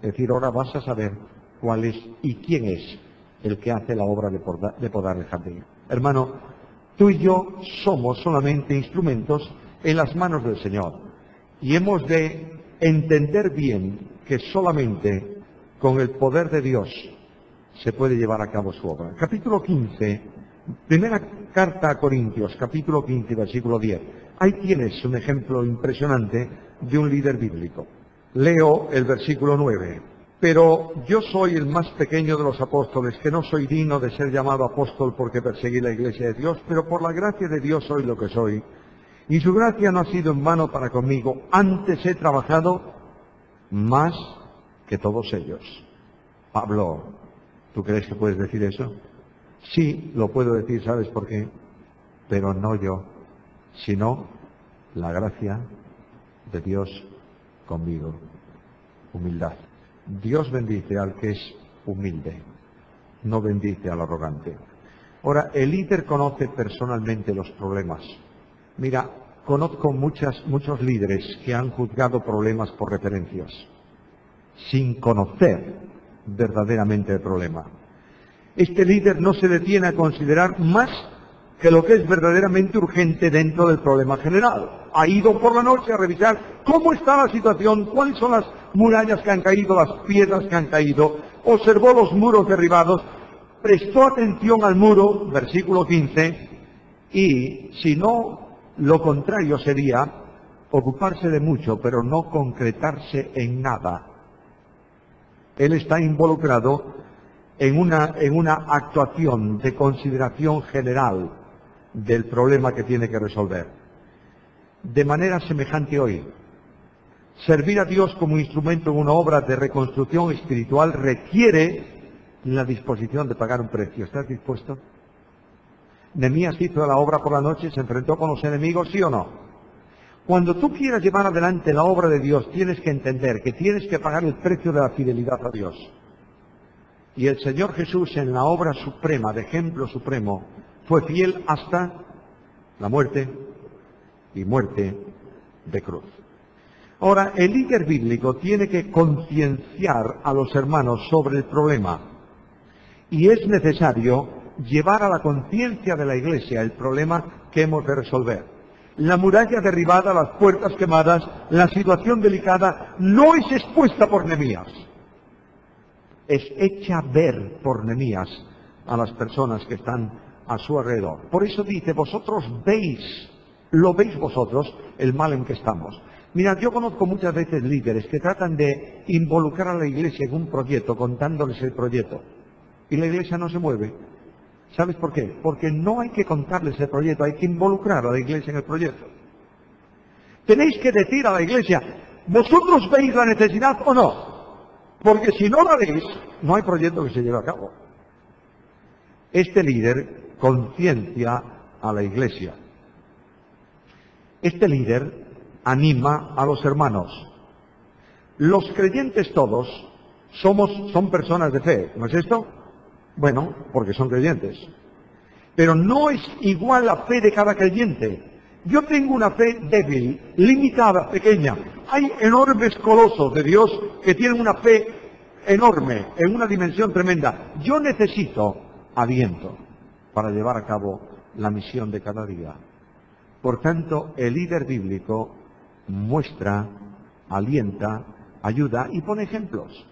Es decir, ahora vas a saber cuál es y quién es el que hace la obra de podar el jardín. Hermano, tú y yo somos solamente instrumentos en las manos del Señor. Y hemos de entender bien que solamente con el poder de Dios se puede llevar a cabo su obra. Capítulo 15, primera carta a Corintios, capítulo 15, versículo 10. Ahí tienes un ejemplo impresionante de un líder bíblico. Leo el versículo 9. Pero yo soy el más pequeño de los apóstoles, que no soy digno de ser llamado apóstol porque perseguí la iglesia de Dios, pero por la gracia de Dios soy lo que soy. Y su gracia no ha sido en vano para conmigo. Antes he trabajado más que todos ellos. Pablo, ¿tú crees que puedes decir eso? Sí, lo puedo decir, ¿sabes por qué? Pero no yo, sino la gracia de Dios conmigo. Humildad. Dios bendice al que es humilde, no bendice al arrogante. Ahora, el líder conoce personalmente los problemas. Mira, conozco muchos líderes que han juzgado problemas por referencias, sin conocer verdaderamente el problema. Este líder no se detiene a considerar más que lo que es verdaderamente urgente dentro del problema general. Ha ido por la noche a revisar cómo está la situación, cuáles son las murallas que han caído, las piedras que han caído, observó los muros derribados, prestó atención al muro, versículo 15, y si no, lo contrario sería ocuparse de mucho, pero no concretarse en nada. Él está involucrado en una actuación de consideración general del problema que tiene que resolver. De manera semejante hoy, servir a Dios como instrumento en una obra de reconstrucción espiritual requiere la disposición de pagar un precio. ¿Estás dispuesto? Nehemías hizo la obra por la noche, se enfrentó con los enemigos, ¿sí o no? Cuando tú quieras llevar adelante la obra de Dios, tienes que entender que tienes que pagar el precio de la fidelidad a Dios. Y el Señor Jesús, en la obra suprema, de ejemplo supremo, fue fiel hasta la muerte y muerte de cruz. Ahora, el líder bíblico tiene que concienciar a los hermanos sobre el problema. Y es necesario llevar a la conciencia de la Iglesia el problema que hemos de resolver. La muralla derribada, las puertas quemadas, la situación delicada, no es expuesta por Nehemías. Es hecha ver por Nehemías a las personas que están a su alrededor. Por eso dice, vosotros veis, lo veis vosotros, el mal en que estamos. Mirad, yo conozco muchas veces líderes que tratan de involucrar a la Iglesia en un proyecto, contándoles el proyecto. Y la Iglesia no se mueve. ¿Sabes por qué? Porque no hay que contarles el proyecto, hay que involucrar a la Iglesia en el proyecto. Tenéis que decir a la Iglesia, ¿vosotros veis la necesidad o no? Porque si no la veis, no hay proyecto que se lleve a cabo. Este líder conciencia a la Iglesia. Este líder anima a los hermanos. Los creyentes todos son personas de fe, ¿no es esto? Bueno, porque son creyentes. Pero no es igual la fe de cada creyente. Yo tengo una fe débil, limitada, pequeña. Hay enormes colosos de Dios que tienen una fe enorme, en una dimensión tremenda. Yo necesito aliento para llevar a cabo la misión de cada día. Por tanto, el líder bíblico muestra, alienta, ayuda y pone ejemplos.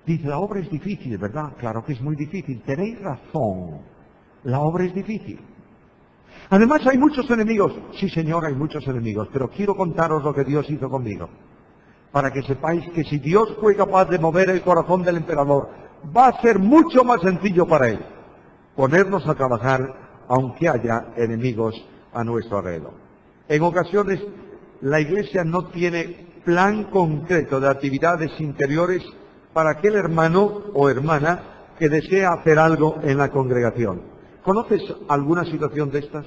Dice, la obra es difícil, ¿verdad? Claro que es muy difícil. Tenéis razón. La obra es difícil. Además hay muchos enemigos. Sí, Señor, hay muchos enemigos. Pero quiero contaros lo que Dios hizo conmigo. Para que sepáis que si Dios fue capaz de mover el corazón del emperador, va a ser mucho más sencillo para él ponernos a trabajar, aunque haya enemigos a nuestro alrededor. En ocasiones, la Iglesia no tiene plan concreto de actividades interiores para aquel hermano o hermana que desea hacer algo en la congregación. ¿Conoces alguna situación de estas?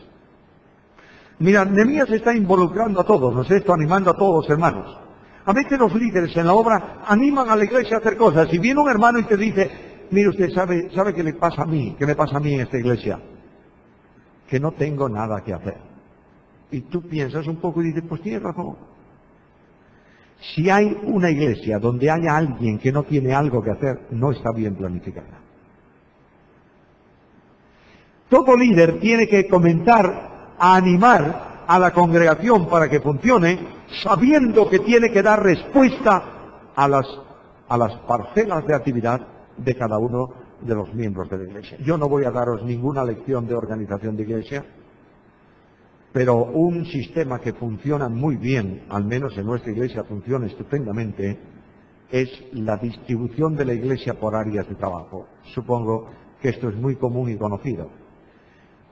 Mira, Nehemías está involucrando a todos, ¿no es esto? Animando a todos los hermanos. A veces los líderes en la obra animan a la Iglesia a hacer cosas. Si viene un hermano y te dice, mire usted, ¿sabe qué le pasa a mí? ¿Qué me pasa a mí en esta iglesia? Que no tengo nada que hacer. Y tú piensas un poco y dices, pues tienes razón. Si hay una iglesia donde haya alguien que no tiene algo que hacer, no está bien planificada. Todo líder tiene que comenzar a animar a la congregación para que funcione, sabiendo que tiene que dar respuesta a las parcelas de actividad de cada uno de los miembros de la iglesia. Yo no voy a daros ninguna lección de organización de iglesia, pero un sistema que funciona muy bien, al menos en nuestra iglesia funciona estupendamente, es la distribución de la iglesia por áreas de trabajo. Supongo que esto es muy común y conocido.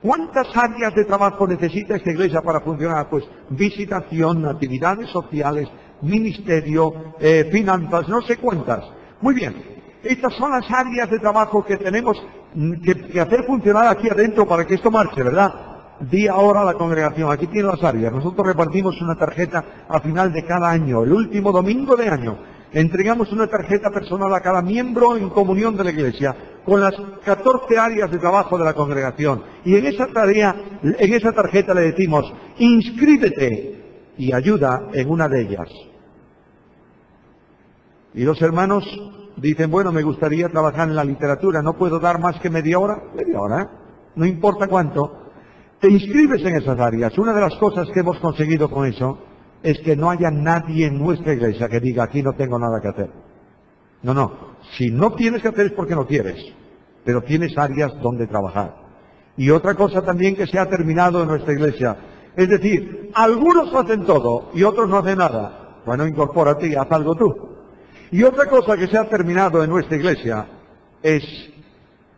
¿Cuántas áreas de trabajo necesita esta iglesia para funcionar? Pues visitación, actividades sociales, ministerio, finanzas, no sé cuántas. Muy bien, estas son las áreas de trabajo que tenemos que hacer funcionar aquí adentro para que esto marche, ¿verdad? Di ahora a la congregación, aquí tiene las áreas. Nosotros repartimos una tarjeta a final de cada año, el último domingo de año. Entregamos una tarjeta personal a cada miembro en comunión de la iglesia, con las 14 áreas de trabajo de la congregación. Y en esa tarjeta le decimos, inscríbete y ayuda en una de ellas. Y los hermanos dicen, bueno, me gustaría trabajar en la literatura, no puedo dar más que media hora, no importa cuánto. Te inscribes en esas áreas. Una de las cosas que hemos conseguido con eso es que no haya nadie en nuestra iglesia que diga, aquí no tengo nada que hacer. No. Si no tienes que hacer es porque no quieres, pero tienes áreas donde trabajar. Y otra cosa también que se ha terminado en nuestra iglesia, es decir, algunos hacen todo y otros no hacen nada. Bueno, incorpórate y haz algo tú. Y otra cosa que se ha terminado en nuestra iglesia es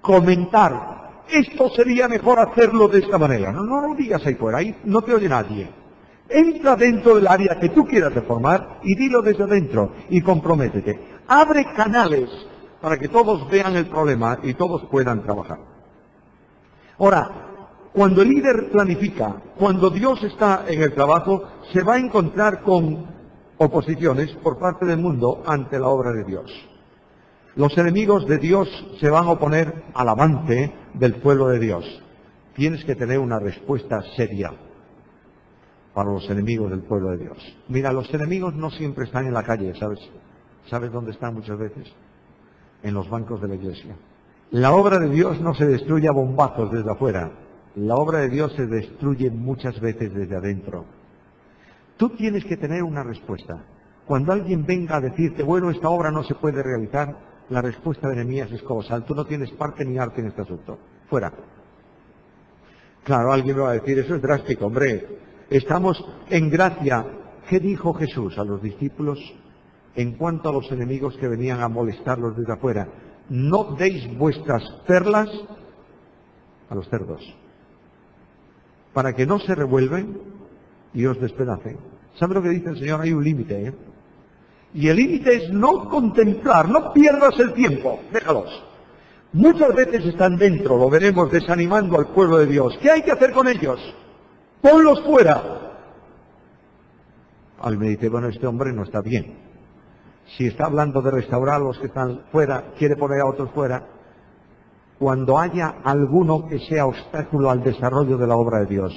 comentar. Esto sería mejor hacerlo de esta manera. No lo digas ahí fuera, ahí no te oye nadie. Entra dentro del área que tú quieras reformar y dilo desde adentro y comprométete. Abre canales para que todos vean el problema y todos puedan trabajar. Ahora, cuando el líder planifica, cuando Dios está en el trabajo, se va a encontrar con oposiciones por parte del mundo ante la obra de Dios. Los enemigos de Dios se van a oponer al avance del pueblo de Dios. Tienes que tener una respuesta seria para los enemigos del pueblo de Dios. Mira, los enemigos no siempre están en la calle, ¿sabes? ¿Sabes dónde están muchas veces? En los bancos de la iglesia. La obra de Dios no se destruye a bombazos desde afuera. La obra de Dios se destruye muchas veces desde adentro. Tú tienes que tener una respuesta. Cuando alguien venga a decirte, bueno, esta obra no se puede realizar, la respuesta de Nehemías es colosal. Tú no tienes parte ni arte en este asunto. Fuera. Claro, alguien me va a decir, eso es drástico, hombre. Estamos en gracia. ¿Qué dijo Jesús a los discípulos en cuanto a los enemigos que venían a molestarlos desde afuera? No deis vuestras perlas a los cerdos, para que no se revuelven y os despedacen. ¿Sabe lo que dice el Señor? Hay un límite, Y el límite es no contemplar, no pierdas el tiempo, déjalos. Muchas veces están dentro, lo veremos, desanimando al pueblo de Dios. ¿Qué hay que hacer con ellos? Ponlos fuera. Alguien me dice, bueno, este hombre no está bien. Si está hablando de restaurar a los que están fuera, quiere poner a otros fuera. Cuando haya alguno que sea obstáculo al desarrollo de la obra de Dios,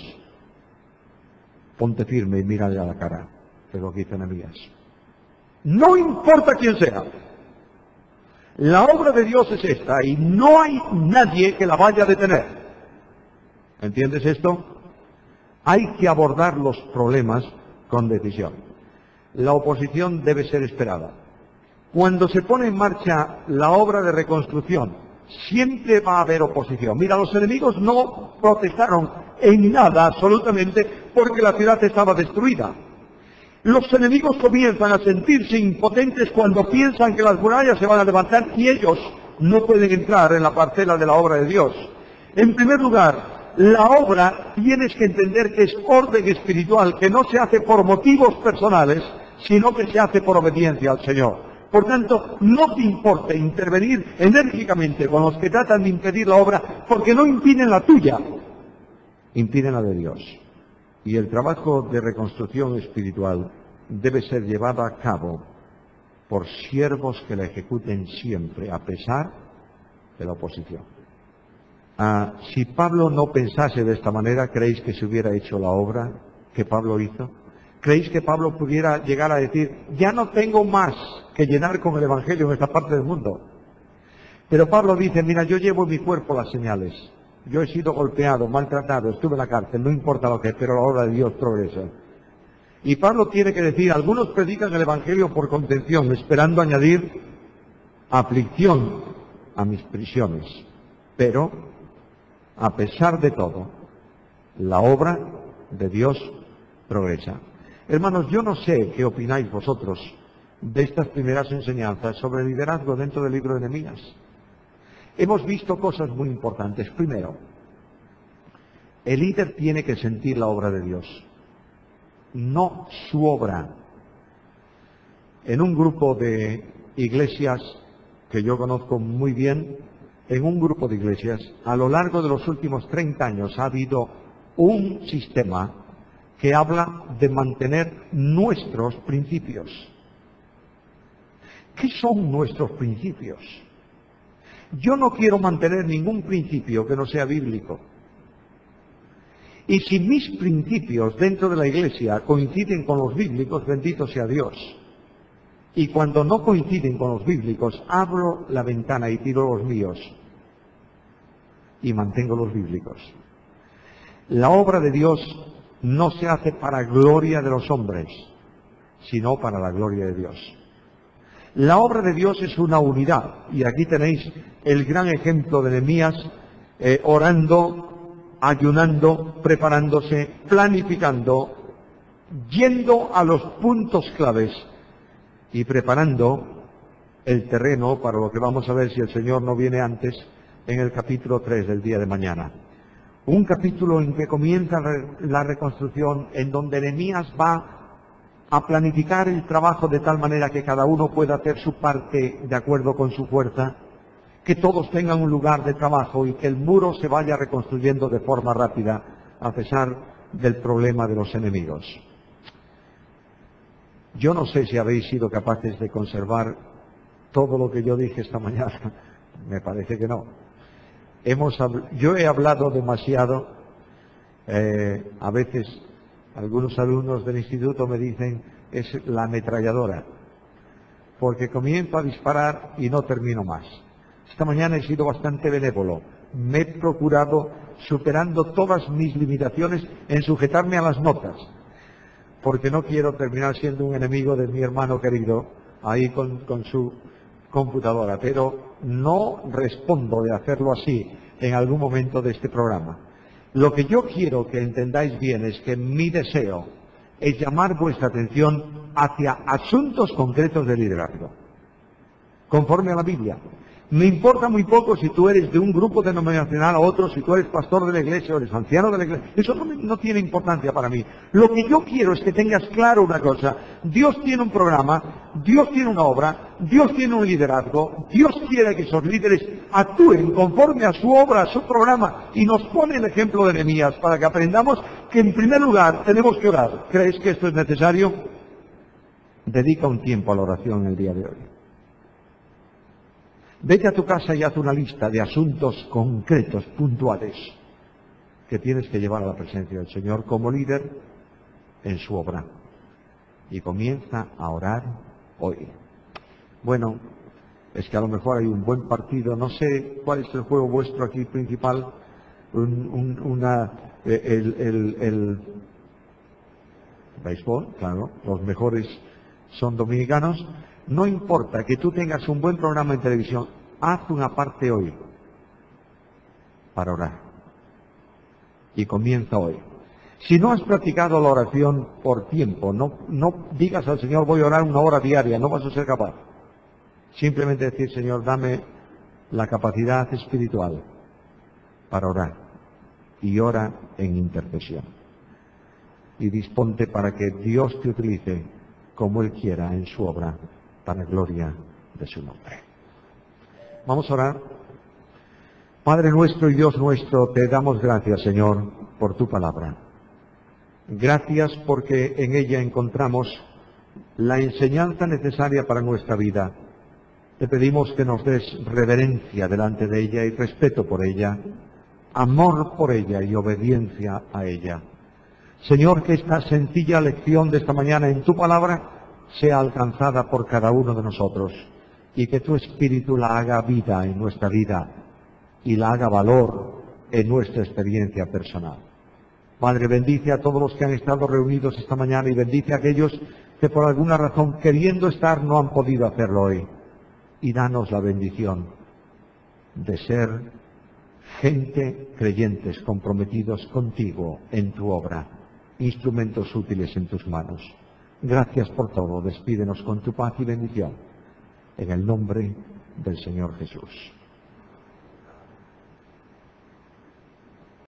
ponte firme y mírale a la cara. Es lo que dice Nehemías. No importa quién sea. La obra de Dios es esta y no hay nadie que la vaya a detener. ¿Entiendes esto? Hay que abordar los problemas con decisión. La oposición debe ser esperada. Cuando se pone en marcha la obra de reconstrucción, siempre va a haber oposición. Mira, los enemigos no protestaron en nada absolutamente porque la ciudad estaba destruida. Los enemigos comienzan a sentirse impotentes cuando piensan que las murallas se van a levantar y ellos no pueden entrar en la parcela de la obra de Dios. En primer lugar, la obra tienes que entender que es orden espiritual, que no se hace por motivos personales, sino que se hace por obediencia al Señor. Por tanto, no te importe intervenir enérgicamente con los que tratan de impedir la obra, porque no impiden la tuya, impiden la de Dios. Y el trabajo de reconstrucción espiritual debe ser llevado a cabo por siervos que la ejecuten siempre, a pesar de la oposición. Si Pablo no pensase de esta manera, ¿creéis que se hubiera hecho la obra que Pablo hizo? ¿Creéis que Pablo pudiera llegar a decir, ya no tengo más que llenar con el Evangelio en esta parte del mundo? Pero Pablo dice, mira, yo llevo en mi cuerpo las señales. Yo he sido golpeado, maltratado, estuve en la cárcel, no importa lo que, pero la obra de Dios progresa. Y Pablo tiene que decir, algunos predican el Evangelio por contención, esperando añadir aflicción a mis prisiones. Pero, a pesar de todo, la obra de Dios progresa. Hermanos, yo no sé qué opináis vosotros de estas primeras enseñanzas sobre liderazgo dentro del libro de Nehemías. Hemos visto cosas muy importantes. Primero, el líder tiene que sentir la obra de Dios, no su obra. En un grupo de iglesias que yo conozco muy bien, en un grupo de iglesias, a lo largo de los últimos 30 años ha habido un sistema que habla de mantener nuestros principios. ¿Qué son nuestros principios? Yo no quiero mantener ningún principio que no sea bíblico. Y si mis principios dentro de la iglesia coinciden con los bíblicos, bendito sea Dios. Y cuando no coinciden con los bíblicos, abro la ventana y tiro los míos. Y mantengo los bíblicos. La obra de Dios no se hace para gloria de los hombres, sino para la gloria de Dios. La obra de Dios es una unidad, y aquí tenéis el gran ejemplo de Nehemías, orando, ayunando, preparándose, planificando, yendo a los puntos claves y preparando el terreno para lo que vamos a ver si el Señor no viene antes en el capítulo 3 del día de mañana. Un capítulo en que comienza la reconstrucción, en donde Nehemías va a planificar el trabajo de tal manera que cada uno pueda hacer su parte de acuerdo con su fuerza, que todos tengan un lugar de trabajo y que el muro se vaya reconstruyendo de forma rápida a pesar del problema de los enemigos. Yo no sé si habéis sido capaces de conservar todo lo que yo dije esta mañana. Me parece que no. Yo he hablado demasiado. A veces algunos alumnos del instituto me dicen es la ametralladora, porque comienzo a disparar y no termino más. Esta mañana he sido bastante benévolo. Me he procurado, superando todas mis limitaciones, en sujetarme a las notas, porque no quiero terminar siendo un enemigo de mi hermano querido ahí con su computadora, pero no respondo de hacerlo así en algún momento de este programa. Lo que yo quiero que entendáis bien es que mi deseo es llamar vuestra atención hacia asuntos concretos de liderazgo, conforme a la Biblia. Me importa muy poco si tú eres de un grupo denominacional a otro, si tú eres pastor de la iglesia o eres anciano de la iglesia. Eso no tiene importancia para mí. Lo que yo quiero es que tengas claro una cosa. Dios tiene un programa, Dios tiene una obra, Dios tiene un liderazgo, Dios quiere que esos líderes actúen conforme a su obra, a su programa, y nos pone el ejemplo de Nehemías para que aprendamos que en primer lugar tenemos que orar. ¿Crees que esto es necesario? Dedica un tiempo a la oración el día de hoy. Vete a tu casa y haz una lista de asuntos concretos, puntuales, que tienes que llevar a la presencia del Señor como líder en su obra. Y comienza a orar hoy. Bueno, es que a lo mejor hay un buen partido, no sé cuál es el juego vuestro aquí principal, el béisbol, claro, los mejores son dominicanos. No importa que tú tengas un buen programa en televisión, haz una parte hoy para orar. Y comienza hoy. Si no has practicado la oración por tiempo, no digas al Señor voy a orar 1 hora diaria, no vas a ser capaz. Simplemente decir, Señor, dame la capacidad espiritual para orar. Y ora en intercesión. Y disponte para que Dios te utilice como Él quiera en su obra, para gloria de su nombre. Vamos a orar. Padre nuestro y Dios nuestro, te damos gracias, Señor, por tu palabra. Gracias porque en ella encontramos la enseñanza necesaria para nuestra vida. Te pedimos que nos des reverencia delante de ella y respeto por ella, amor por ella y obediencia a ella. Señor, que esta sencilla lección de esta mañana en tu palabra sea alcanzada por cada uno de nosotros y que tu Espíritu la haga vida en nuestra vida y la haga valor en nuestra experiencia personal. Padre, bendice a todos los que han estado reunidos esta mañana y bendice a aquellos que por alguna razón queriendo estar no han podido hacerlo hoy. Y danos la bendición de ser gente creyentes comprometidos contigo en tu obra, instrumentos útiles en tus manos. Gracias por todo. Despídenos con tu paz y bendición. En el nombre del Señor Jesús.